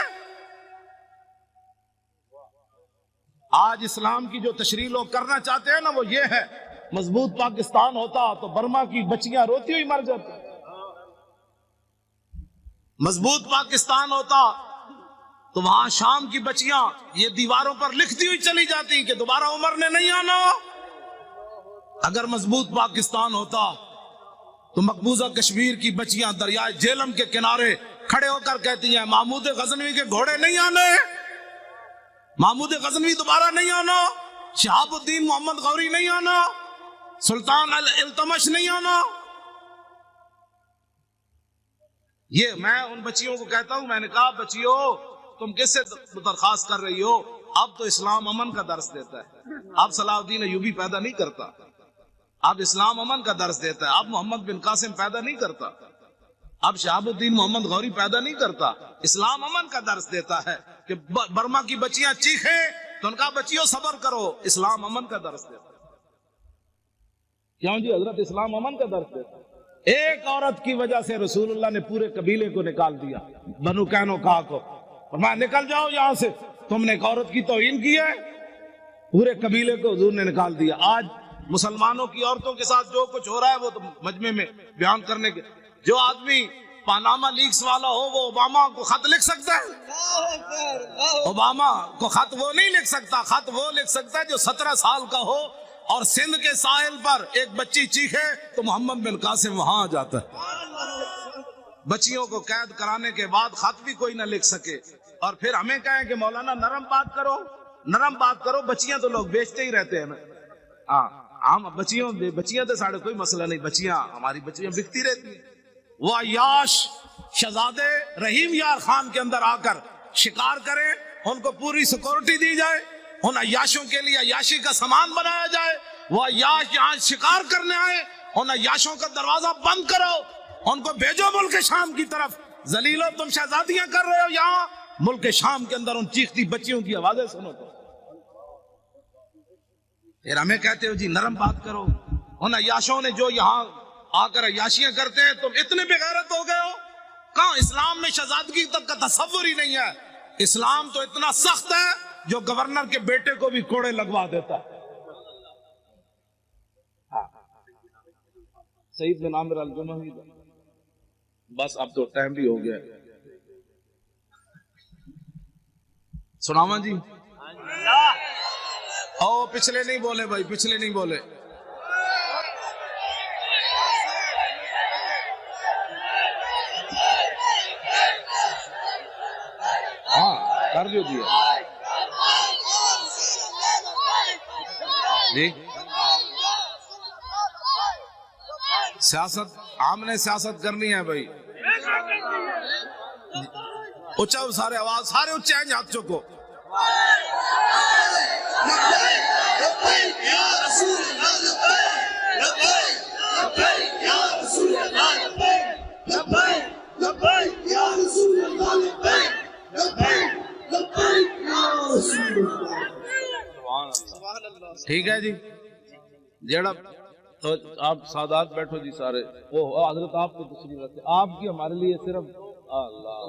آج اسلام کی جو تشریح لوگ کرنا چاہتے ہیں نا وہ یہ ہے، مضبوط پاکستان ہوتا تو برما کی بچیاں روتی ہوئی مر جاتی، مضبوط پاکستان ہوتا تو وہاں شام کی بچیاں یہ دیواروں پر لکھتی ہوئی چلی جاتی کہ دوبارہ عمر نے نہیں آنا۔ اگر مضبوط پاکستان ہوتا تو مقبوضہ کشمیر کی بچیاں دریائے جہلم کے کنارے کھڑے ہو کر کہتی ہیں محمود غزنوی کے گھوڑے نہیں آنے، محمود غزنوی دوبارہ نہیں آنا، شہاب الدین محمد غوری نہیں آنا، سلطان التمش نہیں آنا۔ یہ میں ان بچیوں کو کہتا ہوں، میں نے کہا بچیوں تم کس سے درخواست کر رہی ہو؟ اب تو اسلام امن کا درس دیتا ہے، اب صلاح الدین ایوبی پیدا نہیں کرتا، اب اسلام امن کا درس دیتا ہے، اب محمد بن قاسم پیدا نہیں کرتا، اب شہاب الدین محمد غوری پیدا نہیں کرتا، اسلام امن کا درس دیتا ہے کہ برما کی بچیاں چیخیں تو ان کا بچیوں صبر کرو، اسلام امن کا درس دیتا ہے۔ کیوں جی حضرت اسلام امن کا درس دیتا ہے۔ ایک عورت کی وجہ سے رسول اللہ نے پورے قبیلے کو نکال دیا، بنو قینقاع کو، فرمایا نکل جاؤ یہاں سے، تم نے ایک عورت کی توہین کی ہے، پورے قبیلے کو حضور نے نکال دیا۔ آج مسلمانوں کی عورتوں کے ساتھ جو کچھ ہو رہا ہے وہ تو مجمع میں بیان کرنے کے، جو آدمی پاناما لیکس والا ہو وہ اوباما کو خط لکھ سکتا ہے؟ اوباما کو خط وہ نہیں لکھ سکتا، خط وہ لکھ سکتا ہے جو 17 سال کا ہو اور سندھ کے ساحل پر ایک بچی چیخے تو محمد بن قاسم وہاں آ جاتا ہے۔ بچیوں کو قید کرانے کے بعد خط بھی کوئی نہ لکھ سکے، اور پھر ہمیں کہیں کہ مولانا نرم بات کرو، نرم بات کرو، بچیاں تو لوگ بیچتے ہی رہتے ہیں نا۔ ہم بچیاں تو ساڑھے کوئی مسئلہ نہیں، بچیاں ہماری بچیاں بکتی رہتی ہیں۔ وہ عیاش شہزادے رحیم یار خان کے اندر آ کر شکار کریں، ان کو پوری سیکورٹی دی جائے، ان عیاشوں کے لیے عیاشی کا سامان بنایا جائے، وہ عیاش یہاں شکار کرنے آئے، ان عیاشوں کا دروازہ بند کرو، ان کو بھیجو ملک شام کی طرف، ذلیلو تم شہزادیاں کر رہے ہو یہاں، ملک شام کے اندر ان چیختی بچیوں کی آوازیں سنو تو۔ پھر ہمیں کہتے ہو جی نرم بات کرو، ان عیاشوں نے جو یہاں آ کر عیاشیاں کرتے ہیں تم اتنے بے غیرت ہو گئے ہو؟ کہاں اسلام میں شہزادگی تک کا تصور ہی نہیں ہے۔ اسلام تو اتنا سخت ہے جو گورنر کے بیٹے کو بھی کوڑے لگوا دیتا ہے۔ سعید بن عامر الجمحی، بس اب تو ٹائم بھی ہو گیا، سناواں جی؟ او پچھلے نہیں بولے بھائی، پچھلے نہیں بولے۔ ہاں کر جو دیا جی۔ سیاست ہم نے سیاست کرنی ہے بھائی، اچھا سارے آواز، سارے اچھے ہیں، ہاتھ چوکو۔ ٹھیک ہے جی، جیڑا تو آپ سادات بیٹھو جی سارے. وہ حضرت آپ کو تشریف رکھتے, آپ کی ہمارے لیے صرف اللہ.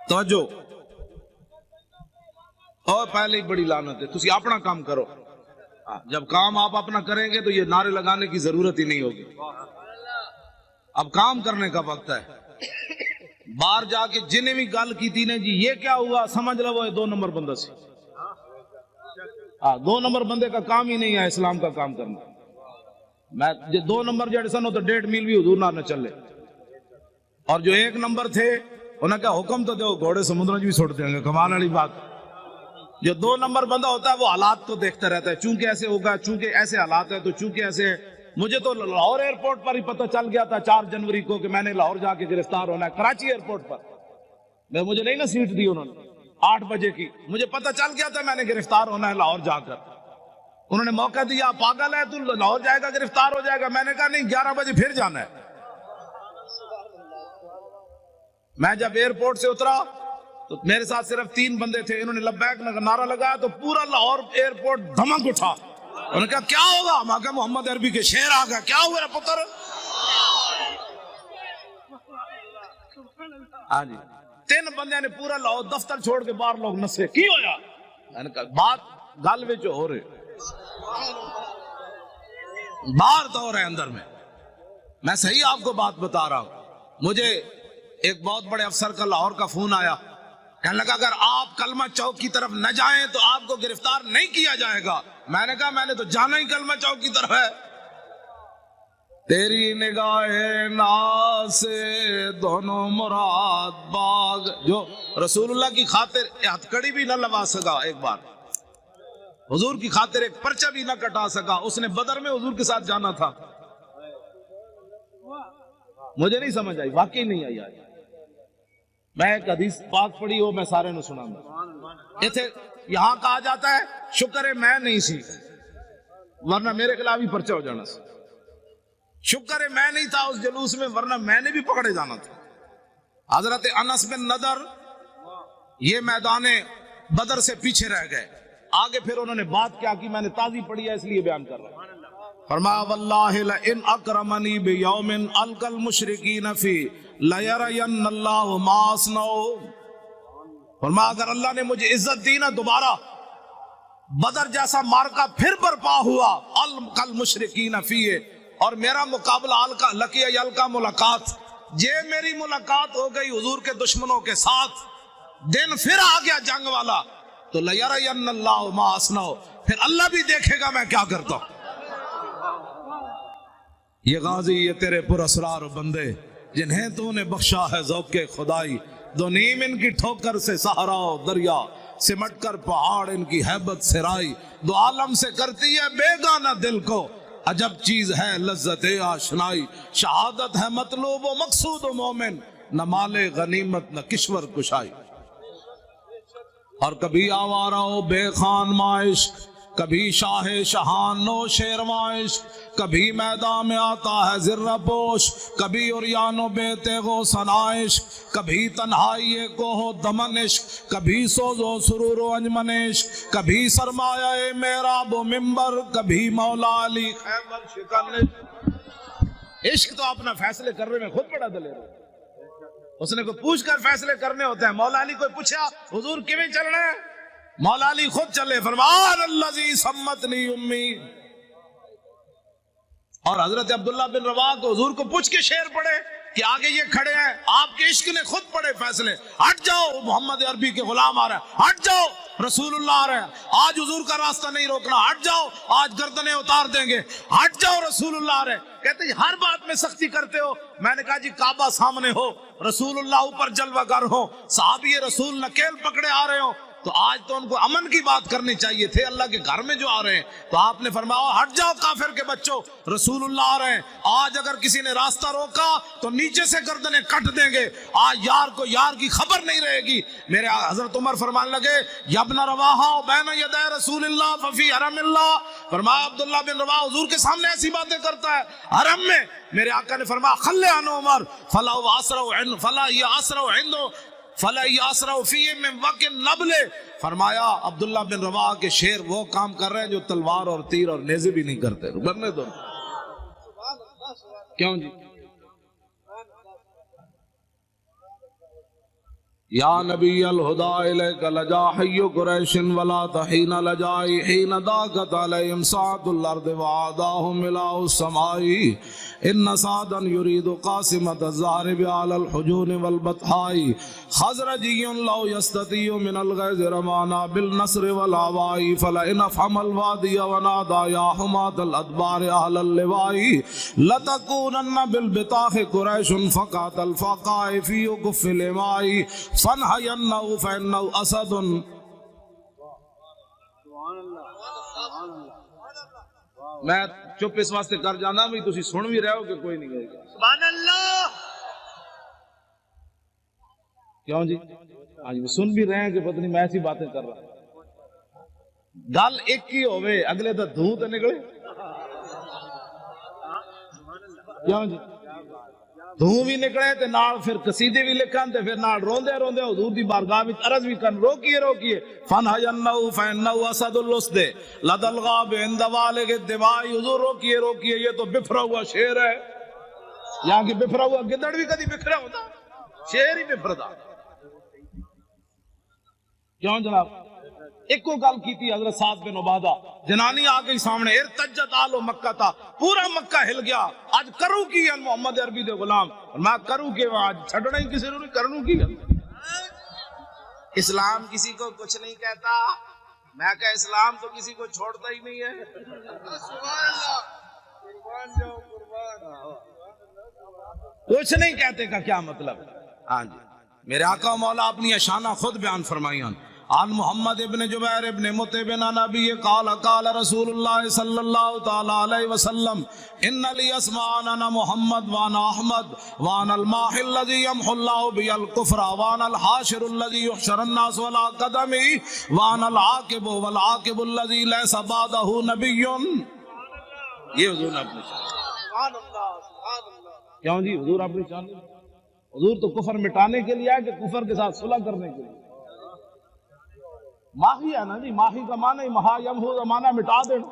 توجہ, اور پہلے ہی بڑی لعنت ہے. تسی اپنا کام کرو. جب کام آپ اپنا کریں گے تو یہ نعرے لگانے کی ضرورت ہی نہیں ہوگی. اب کام کرنے کا وقت ہے. باہر جا کے جنہیں بھی گل کی تھی نے جی یہ کیا ہوا, سمجھ لو وہ 2 نمبر بندہ سے. 2 نمبر بندے کا کام ہی نہیں ہے اسلام کا کام کرنا. میں 2 نمبر جڑے سن تو 1.5 میل بھی حضور نہ چلے. اور جو 1 نمبر تھے انہوں نے کہا حکم تو دو, گھوڑے سمندر بھی چھوڑ دیں گے. کمال والی بات. جو 2 نمبر بندہ ہوتا ہے وہ حالات کو دیکھتا رہتا ہے, چونکہ ایسے ہوگا, چونکہ ایسے حالات ہیں, تو چونکہ ایسے ہے. مجھے تو لاہور ایئرپورٹ پر ہی پتہ چل گیا تھا 4 جنوری کو کہ میں نے لاہور جا کے گرفتار ہونا ہے. کراچی ایئرپورٹ پر مجھے نہیں نا سیٹ دی انہوں نے 8 بجے کی, مجھے پتہ چل گیا تھا میں نے گرفتار ہونا ہے لاہور جا کر. انہوں نے موقع دیا, پاگل ہے تو لاہور جائے گا گرفتار ہو جائے گا. میں نے کہا نہیں, 11 بجے پھر جانا ہے. میں جب ایئرپورٹ سے اترا تو میرے ساتھ صرف 3 بندے تھے. انہوں نے لبیک نعرہ لگایا تو پورا لاہور ایئرپورٹ دھمک اٹھا. انہوں نے کہا کیا ہوگا؟ میں کہا محمد عربی کے شعر آ گیا. کیا ہوا رہا پتر؟ ہاں جی, 3 بندے نے پورا لاہور دفتر چھوڑ کے باہر لوگ نسے. کی ہویا؟ میں نے کہا بات گل وچ ہو رہے, باہر تو ہو رہے اندر میں صحیح آپ کو بات بتا رہا ہوں. مجھے ایک بہت بڑے افسر کا لاہور کا فون آیا, کہنے لگا اگر آپ کلمہ چوک کی طرف نہ جائیں تو آپ کو گرفتار نہیں کیا جائے گا. میں نے کہا میں نے تو جانا ہی کلمہ چوک کی طرف ہے. تیری نگاہ ناز سے دونوں مراد باغ. جو رسول اللہ کی خاطر ہتھکڑی بھی نہ لگا سکا, ایک بار حضور کی خاطر ایک پرچہ بھی نہ کٹا سکا, اس نے بدر میں حضور کے ساتھ جانا تھا. مجھے نہیں سمجھ آئی, واقعی نہیں آئی. آج میں ایک حدیث پاک پڑھی ہو, میں سارے نو سنا گا. یہاں کہا جاتا ہے شکر ہے میں نہیں سی, ورنہ میرے خلاف ہی پرچہ ہو جانا سی. شکر ہے میں نہیں تھا اس جلوس میں, ورنہ میں نے بھی پکڑے جانا تھا. حضرت انس بن نضر یہ میدان بدر سے پیچھے رہ گئے. آگے پھر انہوں نے بات کیا کی, میں نے تازی پڑھی ہے اس لیے بیان کر رہا ہوں. فرمایا واللہ لئن اکرمنی بیوم القی المشرکین فی لیرین اللہ ما اصنع. فرمایا اگر اللہ نے مجھے عزت دی نا, دوبارہ بدر جیسا مارکا پھر برپا ہوا القی المشرکین فی, اور میرا مقابلہ لقی یلقا ملاقات, یہ میری ملاقات ہو گئی حضور کے دشمنوں کے ساتھ, دن پھر آ گیا جنگ والا, تو لیرین اللہ ما اصنع, پھر اللہ بھی دیکھے گا میں کیا کرتا ہوں. یہ غازی یہ تیرے پر اسرار بندے جنہیں تو نے بخشا ہے ذوق خدائی, 2 نیم ان کی ٹھوکر سے صحرا و دریا, سمٹ کر پہاڑ ان کی ہیبت سرائی, 2 عالم سے کرتی ہے بیگانہ دل کو, عجب چیز ہے لذت آشنائی, شہادت ہے مطلوب و مقصود و مومن, نہ مال غنیمت نہ کشور کشائی. اور کبھی آوارہ و بے خان مائش, کبھی شاہ شہان نو شیروائش, کبھی میدان میں آتا ہے ذرہ پوش, کبھی اریان و بے تیغ و سنائش, کبھی تنہائی کو ہو دمنش, کبھی سوز و سرور و انجمنش, کبھی سرمایہ محراب و منبر, کبھی مولا علی خیبر شکنش. عشق تو اپنا فیصلے کرنے میں خود بڑا دلیر ہے. اس نے کوئی پوچھ کر فیصلے کرنے ہوتے ہیں. مولا علی کوئی پوچھا حضور کیویں چلنا ہے, مولا علی خود چلے, فرمان الذی سمتنی امی. اور حضرت عبداللہ بن رواحہ کو حضور کو پوچھ کے شعر پڑھے کہ آگے یہ کھڑے ہیں, آپ کے عشق نے خود پڑھے فیصلے, ہٹ جاؤ محمد عربی کے غلام آ رہے ہیں, ہٹ جاؤ رسول اللہ آ رہے ہیں, آج حضور کا راستہ نہیں روکنا, ہٹ جاؤ آج گردنیں اتار دیں گے, ہٹ جاؤ رسول اللہ آ رہے ہیں. کہتے ہیں ہر بات میں سختی کرتے ہو. میں نے کہا جی کعبہ سامنے ہو, رسول اللہ اوپر جلوہ گر ہو, صحابی رسول نکیل پکڑے آ رہے ہو, تو آج تو ان کو امن کی بات کرنی چاہیے تھے، اللہ کے گھر میں جو آ رہے ہیں تو آپ نے فرمایا ہٹ جاؤ کافر کے بچوں، رسول اللہ آ رہے ہیں۔ آج اگر کسی نے راستہ روکا تو نیچے سے گردنیں کٹ دیں گے، آج یار کو یار کی خبر نہیں رہے گی۔ میرے حضرت عمر فرمانے لگے یا ابن رواحہ بین یدی رسول اللہ ففی حرم اللہ، فرمایا عبداللہ بن رواحہ حضور کے سامنے ایسی باتیں کرتا ہے حرم میں۔ میرے آقا نے فرمایا خلی عنہ عمر فلا یاسرع فی من وقت النبل، فرمایا عبداللہ بن رواحہ کے شیر وہ کام کر رہے ہیں جو تلوار اور تیر اور نیزے بھی نہیں کرتے، کرنے دو۔ کیوں جی؟ یا نبی الہدا الیک لجا حی قریش ولا تحین لجائی حین داغت علیہم سعد الارض وعاداہم الہ السماء ان سعدا یرید قاسمت الزہرب علی الحجون والبطحاء خزرجی لو یستطیع من الغیظ رمانا بالنصر والعواء فلئن افحم الوادی ونادا یا حمات الادبار اہل اللواء لتکونن بالبطاخ قریش فقات الفقاء فی کف الاماء فَنْحَيَنَّهُ فَإِنَّهُ أَسَدٌ۔ میں چپ اس واسطے کر جانا بھی تسی سن بھی رہے ہو کہ کوئی نہیں کہے گا سبحان اللہ۔ کیوں جی؟ آج وہ سن بھی رہے ہیں کہ پتہ نہیں میں ایسی باتیں کر رہا ہوں۔ گل ایک ہی ہوئے اگلے تو دھوں تے نکلے، کیوں جی؟ دھوں بھی نکلے تے نال پھر قصیدے بھی لکھن تے پھر نال روندے روندے حضور دی بارگاہ وچ عرض بھی کرن روکیے روکیے فَنْحَيَنَّهُ فَإِنَّهُ أَسَدُ اللُّسْدِ لَدَى الْغَابِ عِنْدَ وَالِغِ الدِّمَاءِ، حضور روکیے روکیے یہ تو بفرا ہوا شیر ہے، یہاں کی بفرا ہوا گدڑ بھی کدی بکھرا ہوتا، شیر ہی بفردا۔ کیوں جناب؟ ایک کو گل کی تھی حضرت سعد بن عبادہ، جنانی آ گئی سامنے، ارتجت آل مکہ تھا، پورا مکہ ہل گیا، آج کروں کی ہے محمد عربی دے غلام، میں کروں کی آج چھڑنا ہی کسی نے کروں کی ہے۔ اسلام کسی کو کچھ نہیں کہتا، میں کہا اسلام تو کسی کو چھوڑتا ہی نہیں ہے۔ کچھ نہیں کہتے کا کیا مطلب؟ ہاں جی، میرے آقا مولا اپنی اشانہ خود بیان فرمائیاں۔ عن محمد ابن جبیر ابن مطعب عن ابی قال قال رسول اللہ صلی اللہ تعالی علیہ وسلم ان لی اسماء انا محمد وانا احمد وانا الماح الذی یمحو اللہ بی الکفر وانا الحاشر الذی یحشر الناس ولا قدمی وانا العاقب والعاقب الذی لیس بعدہ نبی۔ یہ حضور نے اپنی شان، کیوں جی حضور اپنی شان؟ حضور تو کفر مٹانے کے لیے آئے کہ کفر کے ساتھ صلح کرنے کے لیے؟ ماہی ہے نا جی، ماہی کا معنی مہا یمحو کا معنی مٹا دینا۔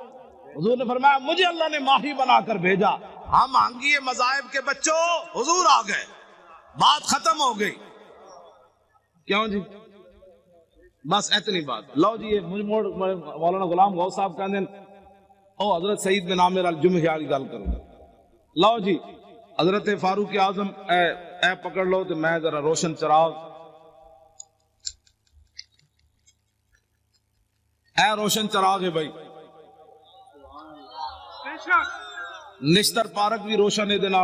حضور نے فرمایا مجھے اللہ نے ماہی بنا کر بھیجا، ہم آنگیے مذاہب کے بچوں حضور آ گئے، بات ختم ہو گئی۔ کیوں جی؟ بس اتنی بات۔ لو جی یہ مولانا غلام غوث صاحب کہتے ہیں او حضرت سعید بن عامر الجمحی کی گل کروں گا۔ لو جی حضرت فاروق اعظم اے پکڑ لو تو میں ذرا روشن چراغ، اے روشن چراغ ہے بھائی، نشتر پارک بھی روشن ہے دینا،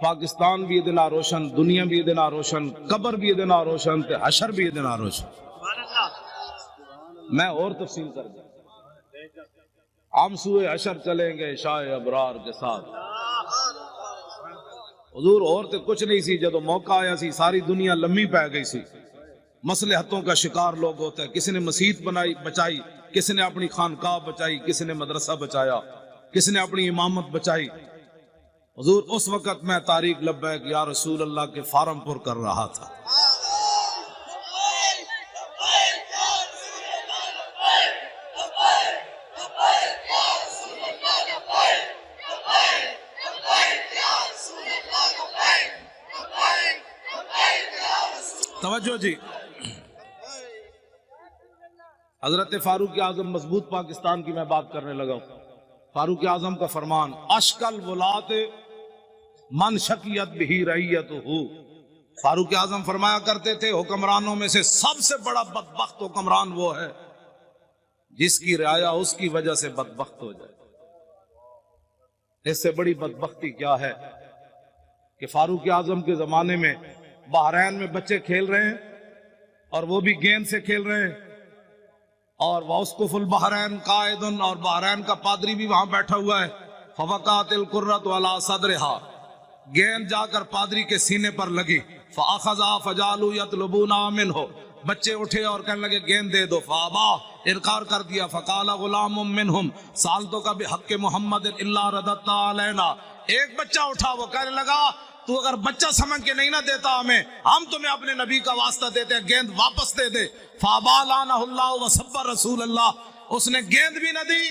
پاکستان بھی دینا روشن، دنیا بھی دینا روشن، قبر بھی دینا روشن، تے حشر بھی دینا روشن۔ میں اور تفصیل کر دوں، ہم سوئے حشر چلیں گے شاہ ابرار کے ساتھ۔ حضور اور تے کچھ نہیں سی، جدو موقع آیا سی ساری دنیا لمبی پہ گئی سی، مصلحتوں کا شکار لوگ ہوتے ہیں، کسی نے مسجد بنائی بچائی، کسی نے اپنی خانقاہ بچائی، کسی نے مدرسہ بچایا، کسی نے اپنی امامت بچائی۔ حضور اس وقت میں طارق لبیک یا رسول اللہ کے فارم پر کر رہا تھا۔ توجہ جی، حضرت فاروق اعظم مضبوط پاکستان کی میں بات کرنے لگا ہوں۔ فاروق اعظم کا فرمان اشکل ولات من شکیت بھی رعیتہ، فاروق اعظم فرمایا کرتے تھے حکمرانوں میں سے سب سے بڑا بدبخت حکمران وہ ہے جس کی رعایا اس کی وجہ سے بدبخت ہو جائے۔ اس سے بڑی بدبختی کیا ہے کہ فاروق اعظم کے زمانے میں بحرین میں بچے کھیل رہے ہیں اور وہ بھی گیند سے کھیل رہے ہیں، اور واسقف البحرین قائد، اور بحرین کا پادری بھی وہاں بیٹھا ہوا ہے. فوقعت القرۃ علی صدرہا، گیند جا کر پادری کے سینے پر لگی. فاخذا فجعلوا یطلبون منہ، بچے اٹھے اور کہنے لگے گیند دے دو. فابا، انکار کر دیا. فقال غلام منہم سالتو کا بحق محمد الا رددت علینا، ایک بچہ اٹھا، وہ کہنے لگا تو اگر بچہ سمجھ کے نہیں نہ دیتا ہمیں، ہم تمہیں اپنے نبی کا واسطہ دیتے ہیں، گیند واپس دے دے. فابا لعنہ اللہ وسب رسول اللہ، اس نے گیند بھی نہ دی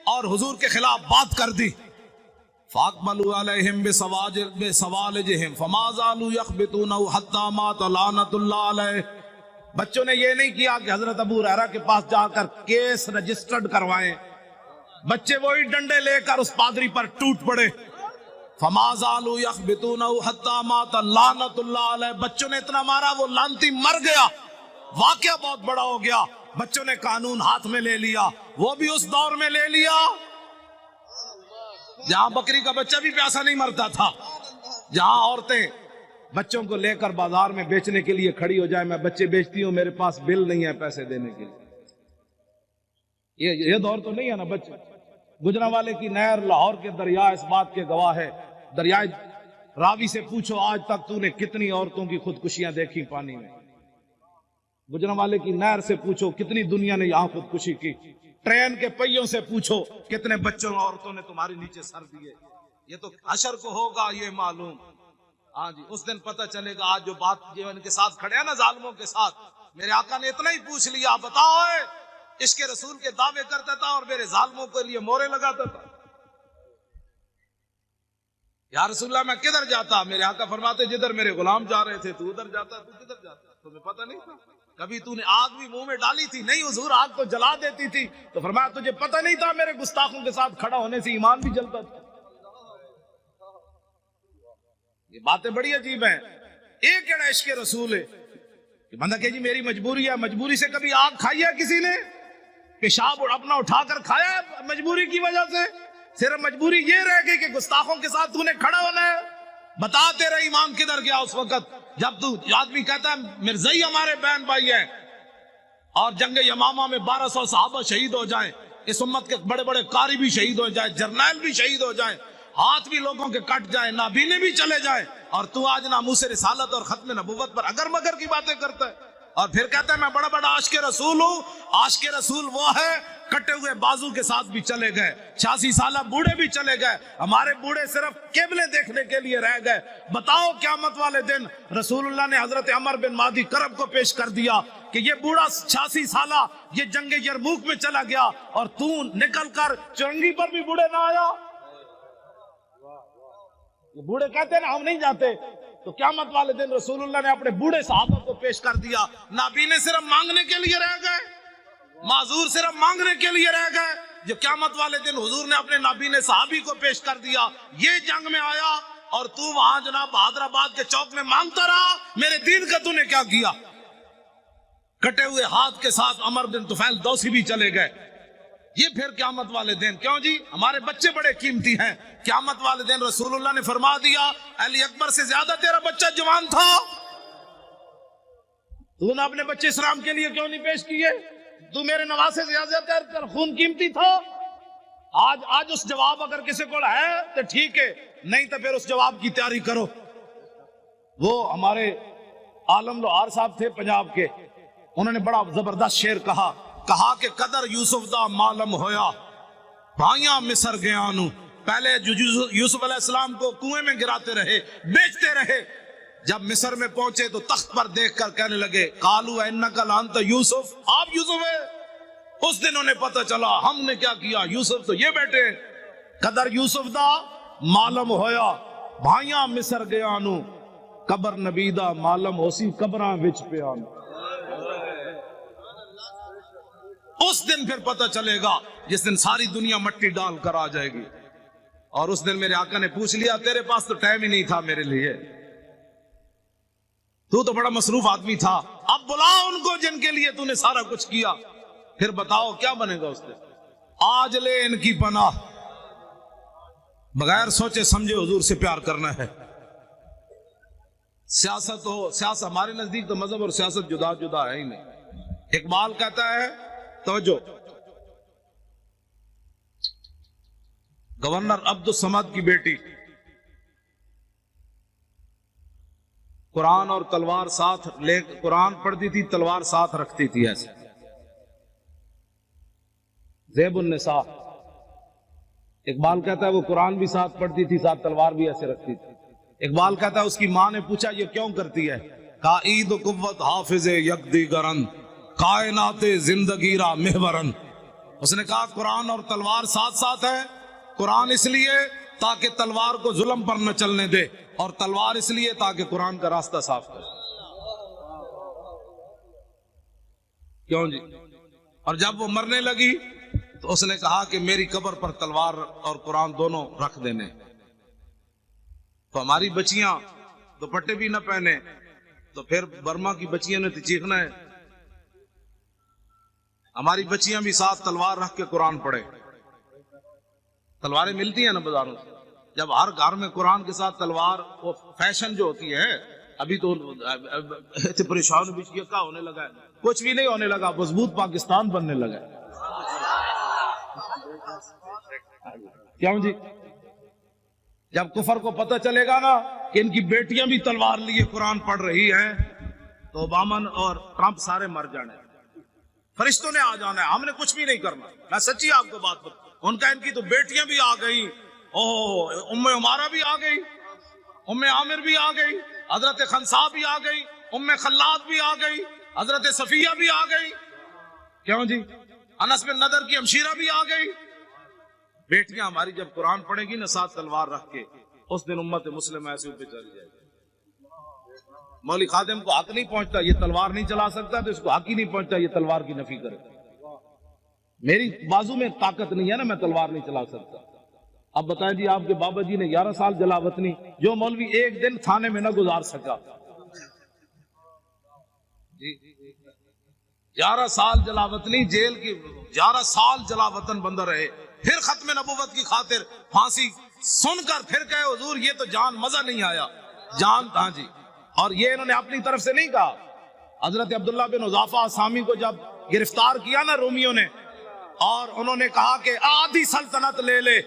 اور حضور کے خلاف بات کر دی. فاقبلوا علیہم بسوالجہم فما زالوا یخبطونہ حتی مات لعنۃ اللہ علیہ. بچوں نے یہ نہیں کیا کہ حضرت ابو ہریرہ کے پاس جا کر کیس رجسٹرڈ کروائیں، بچے وہی ڈنڈے لے کر اس پادری پر ٹوٹ پڑے. فما زالوا یخبطونہ حتی مات لعنۃ اللہ علیہ، بچوں نے اتنا مارا وہ لعنتی مر گیا. واقعہ بہت بڑا ہو گیا، بچوں نے قانون ہاتھ میں لے لیا. وہ بھی اس دور میں لے لیا جہاں بکری کا بچہ بھی پیاسا نہیں مرتا تھا، جہاں عورتیں بچوں کو لے کر بازار میں بیچنے کے لیے کھڑی ہو جائے، میں بچے بیچتی ہوں، میرے پاس بل نہیں ہے پیسے دینے کے لیے. یہ دور تو نہیں ہے نا. بچے گجرانوالے کی نہر لاہور کے دریا اس بات کے گواہ ہے. دریائے راوی سے پوچھو آج تک تو نے کتنی عورتوں کی خودکشیاں دیکھی پانی میں. گجرانوالے کی نہر سے پوچھو کتنی دنیا نے یہاں خودکشی کی. ٹرین کے پہیوں سے پوچھو کتنے بچوں اور عورتوں نے تمہارے نیچے سر دیے. یہ تو حشر کو ہوگا یہ معلوم. ہاں جی، اس دن پتہ چلے گا. آج جو بات جو ان کے ساتھ کھڑے ہیں نا ظالموں کے ساتھ، میرے آقا نے اتنا ہی پوچھ لیا، بتاؤ عشق رسول کے دعوے کرتا تھا اور میرے ظالموں کے لیے مورے لگاتا تھا. یا رسول اللہ میں کدھر جاتا؟ میرے آقا فرماتے جدھر میرے غلام جا رہے تھے تو ادھر جاتا. تو کدھر جاتا؟ تمہیں پتہ نہیں تھا؟ کبھی تو نے آگ بھی منہ میں ڈالی تھی؟ نہیں حضور، آگ تو جلا دیتی تھی. تو فرمایا تجھے پتہ نہیں تھا میرے گستاخوں کے ساتھ کھڑا ہونے سے ایمان بھی جلتا تھا. یہ باتیں بڑی عجیب ہیں. ایک کیڑا عشق رسول ہے کہ بندہ کہ جی میری مجبوری ہے. مجبوری سے کبھی آگ کھائی ہے کسی نے؟ پیشاب اپنا اٹھا کر کھایا ہے مجبوری کی وجہ سے؟ صرف مجبوری یہ رہ گئی کہ گستاخوں کے ساتھ تو نے کھڑا ہونا ہے. بتا تیرا ایمان کدھر گیا اس وقت جب تو آدمی کہتا ہے مرزائی ہمارے بہن بھائی ہیں اور جنگ یمامہ میں 1200 صحابہ شہید ہو جائیں، اس امت کے بڑے بڑے قاری بھی شہید ہو جائیں، جرنیل بھی شہید ہو جائیں، ہاتھ بھی لوگوں کے کٹ جائیں، نابینے بھی چلے جائیں، اور تو آج ناموس رسالت اور ختم نبوت پر اگر مگر کی باتیں کرتا ہے اور پھر کہتا ہے میں بڑا بڑا عاشق رسول ہوں. عاشق رسول وہ ہے کٹے ہوئے بازو کے ساتھ بھی چلے گئے، 86 سالہ بوڑھے بھی چلے گئے. ہمارے بوڑھے صرف قبلے دیکھنے کے لیے رہ گئے. بتاؤ قیامت والے دن رسول اللہ نے حضرت عمر بن مادی کرب کو پیش کر دیا کہ یہ بوڑھا 86 سالہ یہ جنگ یرموک میں چلا گیا اور تو نکل کر چرنگی پر بھی بوڑھے نہ آیا. یہ بوڑھے کہتے ہیں نا ہم نہیں جاتے. تو قیامت والے دن رسول اللہ نے اپنے بوڑھے صحابہ کو پیش کر دیا. نابینے صرف مانگنے کے لیے رہ گئے، معذور صرف مانگنے کے لیے رہ گئے. جو قیامت والے دن حضور نے اپنے نابینے صحابی کو پیش کر دیا، یہ جنگ میں آیا اور تو وہاں جناب حیدرآباد کے چوک میں مانگتا رہا میرے دین کا تو نے کیا کیا. کٹے ہوئے ہاتھ کے ساتھ عمر بن طفیل دوسی بھی چلے گئے. یہ پھر قیامت والے دن کیوں جی؟ ہمارے بچے بڑے قیمتی ہیں. قیامت والے دن رسول اللہ نے فرما دیا علی اکبر سے زیادہ تیرا بچہ جوان تھا، تو نے اپنے بچے اسلام کے لیے کیوں نہیں پیش کیے؟ تو میرے نواسے سے زیادہ تیرا خون قیمتی تھا. آج اس جواب اگر کسی کو ہے تو ٹھیک ہے، نہیں تو پھر اس جواب کی تیاری کرو. وہ ہمارے عالم لوہار صاحب تھے پنجاب کے، انہوں نے بڑا زبردست شعر کہا کہ قدر یوسف دا معلوم ہویا بھائیاں مصر گیا نو. پہلے یوسف علیہ السلام کو کنویں میں گراتے رہے، بیچتے رہے، جب مصر میں پہنچے تو تخت پر دیکھ کر کہنے لگے قالوا انک لانت یوسف، آپ یوسف ہے. اس دن انہیں پتہ چلا ہم نے کیا کیا، یوسف تو یہ بیٹے. قدر یوسف دا معلوم ہویا بھائیاں مصر گیا نو، قبر نبی دا معلوم ہوسی قبراں وچ پیا نو. اس دن پھر پتہ چلے گا جس دن ساری دنیا مٹی ڈال کر آ جائے گی. اور اس دن میرے آقا نے پوچھ لیا تیرے پاس تو ٹائم ہی نہیں تھا میرے لیے، تو بڑا مصروف آدمی تھا، اب بلا ان کو جن کے لیے تو نے سارا کچھ کیا. پھر بتاؤ کیا بنے گا اس دن. آج لے ان کی پناہ، بغیر سوچے سمجھے حضور سے پیار کرنا ہے. سیاست ہمارے نزدیک تو مذہب اور سیاست جدا جدا ہے ہی نہیں. اقبال کہتا ہے توجہ، گورنر عبد الصمد کی بیٹی قرآن اور تلوار ساتھ لے، قرآن پڑھتی تھی، تلوار ساتھ رکھتی تھی ایسے. زیب النساء. اقبال کہتا ہے وہ قرآن بھی ساتھ پڑھتی تھی، ساتھ تلوار بھی ایسے رکھتی تھی. اقبال کہتا ہے اس کی ماں نے پوچھا یہ کیوں کرتی ہے؟ کہا عید و قوت حافظ یک دیگرن، کائنات زندگی را محورن. اس نے کہا قرآن اور تلوار ساتھ ساتھ ہے. قرآن اس لیے تاکہ تلوار کو ظلم پر نہ چلنے دے، اور تلوار اس لیے تاکہ قرآن کا راستہ صاف کرے. کیوں جی؟ اور جب وہ مرنے لگی تو اس نے کہا کہ میری قبر پر تلوار اور قرآن دونوں رکھ دینے. تو ہماری بچیاں دوپٹے بھی نہ پہنے تو پھر برما کی بچیاں نے تو چیخنا ہے. ہماری بچیاں بھی ساتھ تلوار رکھ کے قرآن پڑھے. تلواریں ملتی ہیں نا بازاروں سے. جب ہر گھر میں قرآن کے ساتھ تلوار، وہ فیشن جو ہوتی ہے ابھی تو پریشان بھی کیا ہونے لگا ہے. کچھ بھی نہیں ہونے لگا، مضبوط پاکستان بننے لگا ہے. کیوں جی؟ جب کفر کو پتہ چلے گا نا کہ ان کی بیٹیاں بھی تلوار لیے قرآن پڑھ رہی ہیں تو اوباما اور ٹرمپ سارے مر جانے. فرشتوں نے آ جانا ہے، ہم نے کچھ بھی نہیں کرنا. میں سچی آپ کو بات بتا، ان کا ان کی تو بیٹیاں بھی آ گئی. ام عمارہ بھی آ گئی، ام عامر بھی آ گئی، حضرت خنسا بھی آ گئی، ام خلاد بھی آ گئی، حضرت صفیہ بھی آ گئی. کیوں جی؟ انس بن نضر کی ہمشیرہ بھی آ گئی. بیٹیاں ہماری جب قرآن پڑھے گی نا ساتھ تلوار رکھ کے، اس دن امت مسلم ایسے اوپر چلی جائے گی. مولوی خادم کو حق نہیں پہنچتا یہ تلوار نہیں چلا سکتا، تو اس کو حق ہی نہیں پہنچتا یہ تلوار کی نفی کرے. میری بازو میں طاقت نہیں ہے نا، میں تلوار نہیں چلا سکتا. اب بتائیں جی، آپ کے بابا جی نے 11 سال جلا وطنی، جو مولوی ایک دن تھانے میں نہ گزار سکا. 11 سال جلا وطنی، جیل کی 11 سال جلا وطن بندہ رہے، پھر ختم نبوت کی خاطر پھانسی سن کر پھر کہے حضور یہ تو جان مزہ نہیں آیا. جان ہاں جی. اور یہ انہوں نے اپنی طرف سے نہیں کہا. حضرت عبداللہ بن حذافہ سامی کو جب گرفتار کیا نا رومیوں نے، اور انہوں نے کہا کہ آدھی سلطنت لے لے،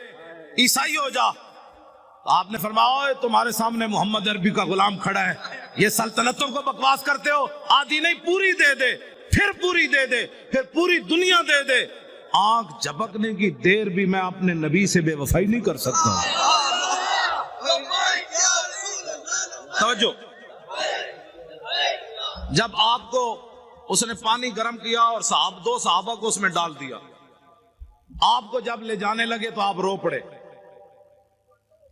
عیسائی ہو جا، تو آپ نے فرمایا تمہارے سامنے محمد عربی کا غلام کھڑا ہے، یہ سلطنتوں کو بکواس کرتے ہو، آدھی نہیں پوری دے دے، پھر پوری دے دے، پھر پوری دنیا دے دے. آنکھ جھپکنے کی دیر بھی میں اپنے نبی سے بے وفائی نہیں کر سکتا. توجہ، جب آپ کو اس نے پانی گرم کیا اور دو صحابہ کو اس میں ڈال دیا، آپ کو جب لے جانے لگے تو آپ رو پڑے.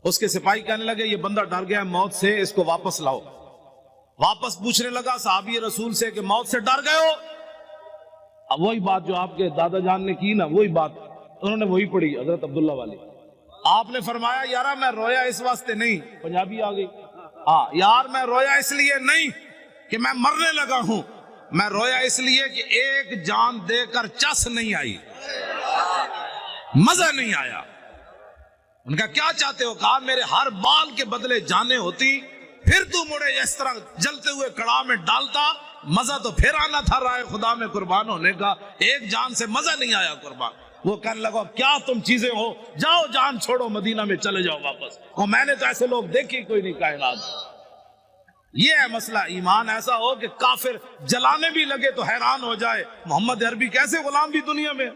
اس کے سپاہی کہنے لگے یہ بندہ ڈر گیا موت سے، اس کو واپس لاؤ. واپس پوچھنے لگا صحابی رسول سے کہ موت سے ڈر گئے ہو؟ اب وہی بات جو آپ کے دادا جان نے کی نا، وہی بات انہوں نے وہی پڑھی حضرت عبداللہ والی. آپ نے فرمایا یارا میں رویا اس واسطے نہیں، پنجابی آ گئی، یار میں رویا اس لیے نہیں کہ میں مرنے لگا ہوں، میں رویا اس لیے کہ ایک جان دے کر چس نہیں آئی، مزہ نہیں آیا. ان کا کیا چاہتے ہو؟ کہا میرے ہر بال کے بدلے جانیں ہوتی، پھر تو مڑے اس طرح جلتے ہوئے کڑاہ میں ڈالتا، مزہ تو پھر آنا تھا رائے خدا میں قربان ہونے کا، ایک جان سے مزہ نہیں آیا قربان. وہ کہنے لگا کیا تم چیزیں ہو، جاؤ جان چھوڑو مدینہ میں چلے جاؤ واپس. اور میں نے تو ایسے لوگ دیکھے کوئی نہیں کائنات. یہ ہے مسئلہ. ایمان ایسا ہو کہ کافر جلانے بھی لگے تو حیران ہو جائے محمد عربی کیسے غلام بھی دنیا میں.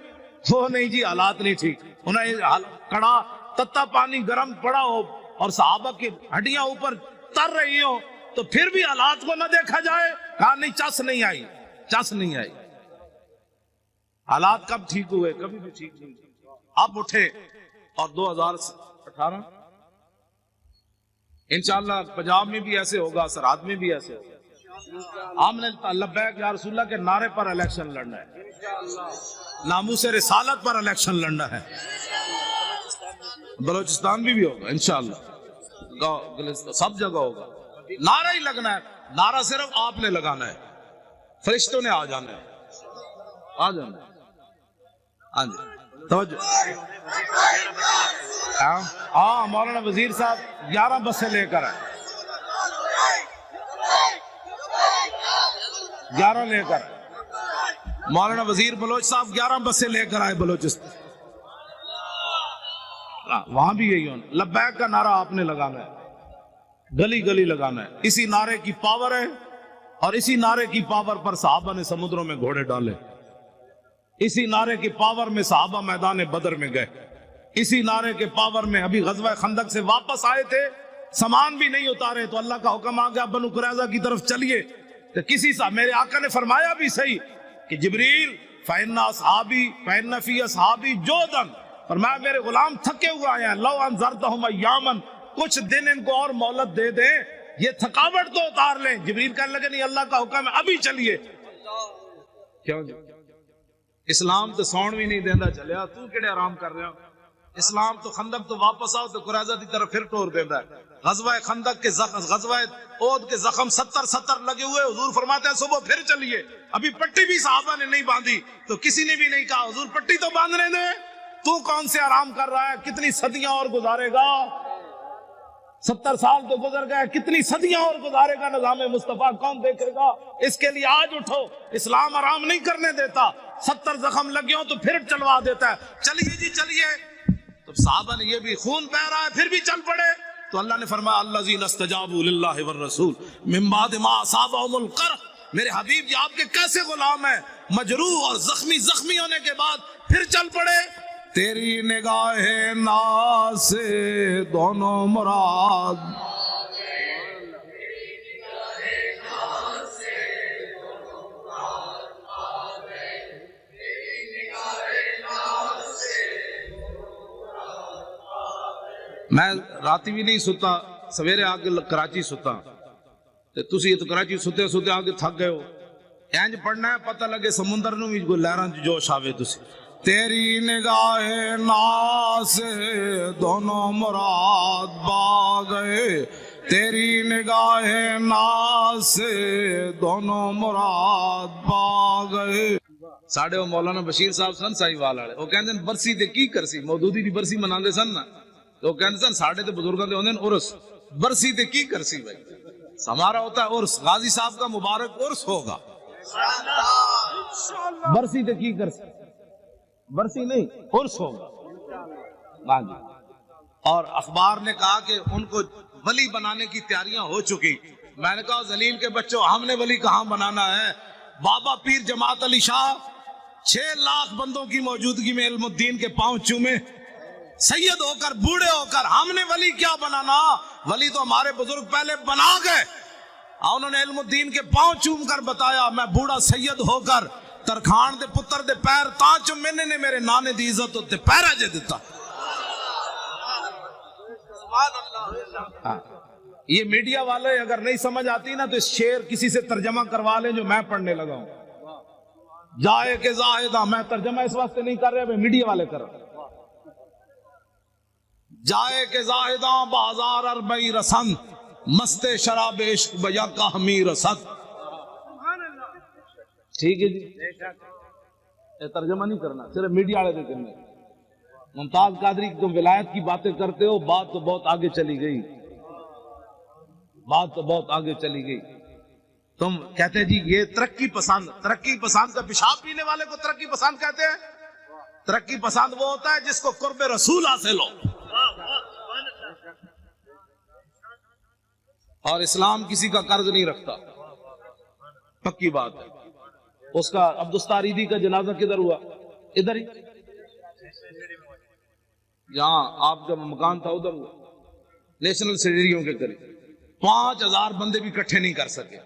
وہ نہیں جی، حالات نہیں ٹھیک. انہیں کڑا تتا پانی گرم پڑا ہو اور صحابہ کی ہڈیاں اوپر تر رہی ہو تو پھر بھی حالات کو نہ دیکھا جائے. کہا نہیں، چس نہیں آئی، چس نہیں آئی. حالات کب ٹھیک ہوئے؟ کبھی بھی ٹھیک نہیں. اب اٹھے اور 2018 انشاءاللہ پنجاب میں بھی ایسے ہوگا، سرحد میں بھی ایسے ہوگا. ہم نے لبیک یا رسول اللہ کے نعرے پر الیکشن لڑنا ہے، ناموس رسالت پر الیکشن لڑنا ہے. بلوچستان بھی ہوگا انشاءاللہ، سب جگہ ہوگا. نعرہ ہی لگنا ہے. نعرہ صرف آپ نے لگانا ہے، فرشتوں نے آ جانا ہے، آ جانا ہے. ہاں جی توجہ. ہاں مولانا وزیر صاحب 11 بسیں لے کر آئے، 11 لے کر مولانا وزیر بلوچ صاحب 11 بسیں لے کر آئے بلوچستان، وہاں بھی یہی ہونا، لبیک کا نعرہ آپ نے لگانا ہے، گلی گلی لگانا ہے، اسی نعرے کی پاور ہے، اور اسی نعرے کی پاور پر صحابہ نے سمندروں میں گھوڑے ڈالے، اسی نعرے کی پاور میں صحابہ میدان بدر میں گئے، اسی نعرے کے پاور میں ابھی غزوہ خندق سے واپس آئے تھے، سامان بھی نہیں اتارے تو اللہ کا حکم آ گیا بنو قریظہ کی طرف چلیے، تو کسی سے میرے آقا نے فرمایا بھی صحیح کہ جبریل فَإِنَّ أَصْحَابِي فَإِنَّ فِي أَصْحَابِي جُودًا، فرمایا میرے غلام تھکے ہوئے آئے ہیں، لَوْ أَنذَرْتَهُمْ أَيَّامًا، کچھ دن ان کو اور مہلت دے دیں، یہ تھکاوٹ تو اتار لیں۔ جبریل کہنے لگے نہیں، اللہ کا حکم ہے ابھی چلیے۔ کیوں جی اسلام تو سون بھی نہیں دینا چلیا، تو کیڑے آرام کر رہے ہو؟ اسلام تو خندق تو واپس آؤ تو قریظہ دی طرف پھر ٹور دیتا ہے۔ غزوہ خندق کے غزوہ احد کے زخم 70 لگے ہوئے، حضور فرماتے ہیں صبح پھر چلیے، ابھی پٹی بھی صحابہ نے نہیں باندھی تو کسی نے بھی نہیں کہا حضور پٹی تو باندھنے دیں، تو کون سے آرام کر رہا ہے، کتنی صدیاں اور گزارے گا، 70 سال تو گزر گئے، کتنی صدیاں اور گزارے گا، نظام مصطفیٰ کون دیکھے گا؟ اس کے لیے آج اٹھو، اسلام آرام نہیں کرنے دیتا، 70 زخم لگے ہوں تو پھر چلوا دیتا ہے، چلیے جی چلیے۔ تو صحابہ نے یہ بھی خون بہ رہا ہے پھر بھی چل پڑے، تو اللہ نے فرمایا الذین استجابوا للہ والرسول من بعد ما اصابهم القرح، میرے حبیب جی آپ کے کیسے غلام ہیں، مجروح اور زخمی ہونے کے بعد پھر چل پڑے۔ تیری نگاہ ناز سے دونوں مراد، میں راتی بھی نہیں ستا، سویرے آگے کراچی ستا، تسی یہ تو کراچی ستے ستے آگے تھک گئے ہو، اینج پڑھنا ہے پتہ لگے سمندر نو بھی کوئی لہراں جوش آوے تسی۔ تیری نگاہ ناز سے دونوں مراد با گئے، تیری نگاہ ناز سے دونوں مراد با گئے۔ ساڑھے وہ مولانا بشیر صاحب سن سائی والے وہ کہندے ہیں برسی تے کی کرسی، مودودی دی برسی مناندے سن نا، تو کہندے سن ساڑھے تے بزرگاں دے ہوندے ہیں عرس، برسی تے کی کرسی بھائی، ہمارا ہوتا ہے عرس، غازی صاحب کا مبارک عرس ہوگا، برسی تے کی کرسی، برسی نہیں عرس ہوگا۔ اور اخبار نے کہا کہ ان کو ولی بنانے کی تیاریاں ہو چکی، میں نے کہا ذلیل کے بچوں ہم نے ولی کہاں بنانا ہے، بابا پیر جماعت علی شاہ 6 لاکھ بندوں کی موجودگی میں علم الدین کے پاؤں چومے، سید ہو کر بوڑھے ہو کر، ہم نے ولی کیا بنانا، ولی تو ہمارے بزرگ پہلے بنا گئے، انہوں نے علم الدین کے پاؤں چوم کر بتایا میں بوڑھا سید ہو کر ترکھان دے پتر دے پیر تاں چومنے نے میرے نانے دی عزت تے پیرا جے دیتا۔ یہ میڈیا والے اگر نہیں سمجھ آتی نا تو اس شعر کسی سے ترجمہ کروا لیں جو میں پڑھنے لگا ہوں، جائے کہ زاہدہ، میں ترجمہ اس واسطے نہیں کر رہے، میڈیا والے کر رہے، جائے کہ زاہداں بازار اربعی رسن، مست شراب عشق بیا کا ہمی رسد۔ ٹھیک ہے جی، یہ ترجمہ نہیں کرنا، صرف میڈیا والے دے کرنے۔ ممتاز قادری کی تم ولایت کی باتیں کرتے ہو، بات تو بہت آگے چلی گئی، بات تو بہت آگے چلی گئی۔ تم کہتے جی یہ ترقی پسند کا پیشاب پینے والے کو ترقی پسند کہتے ہیں؟ ترقی پسند وہ ہوتا ہے جس کو قرب رسول حاصل ہو، اور اسلام کسی کا قرض نہیں رکھتا، پکی بات ہے۔ اس کا عبدالستاریدی کا جنازہ کدھر ہوا؟ ادھر ہی، جہاں آپ کا مکان تھا ادھر ہوا، نیشنل سیریوں کے قریب۔ 5000 بندے بھی اکٹھے نہیں کر سکے،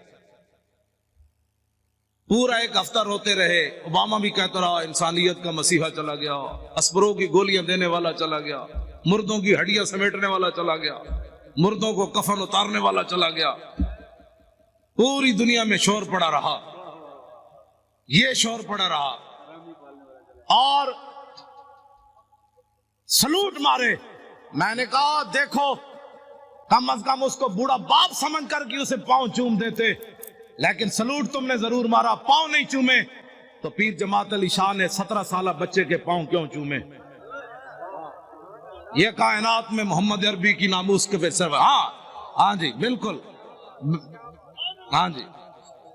پورا ایک ہفتہ روتے رہے، اوباما بھی کہتا رہا انسانیت کا مسیحا چلا گیا، اسپروں کی گولیاں دینے والا چلا گیا، مردوں کی ہڈیاں سمیٹنے والا چلا گیا، مردوں کو کفن اتارنے والا چلا گیا، پوری دنیا میں شور پڑا رہا، یہ شور پڑا رہا، اور سلوٹ مارے۔ میں نے کہا دیکھو کم از کم اس کو بوڑھا باپ سمجھ کر کے اسے پاؤں چوم دیتے، لیکن سلوٹ تم نے ضرور مارا، پاؤں نہیں چومے۔ تو پیر جماعت علی شاہ نے 17 سالہ بچے کے پاؤں کیوں چومے؟ یہ کائنات میں محمد عربی کی ناموس کے پیسر، ہاں جی بالکل، ہاں جی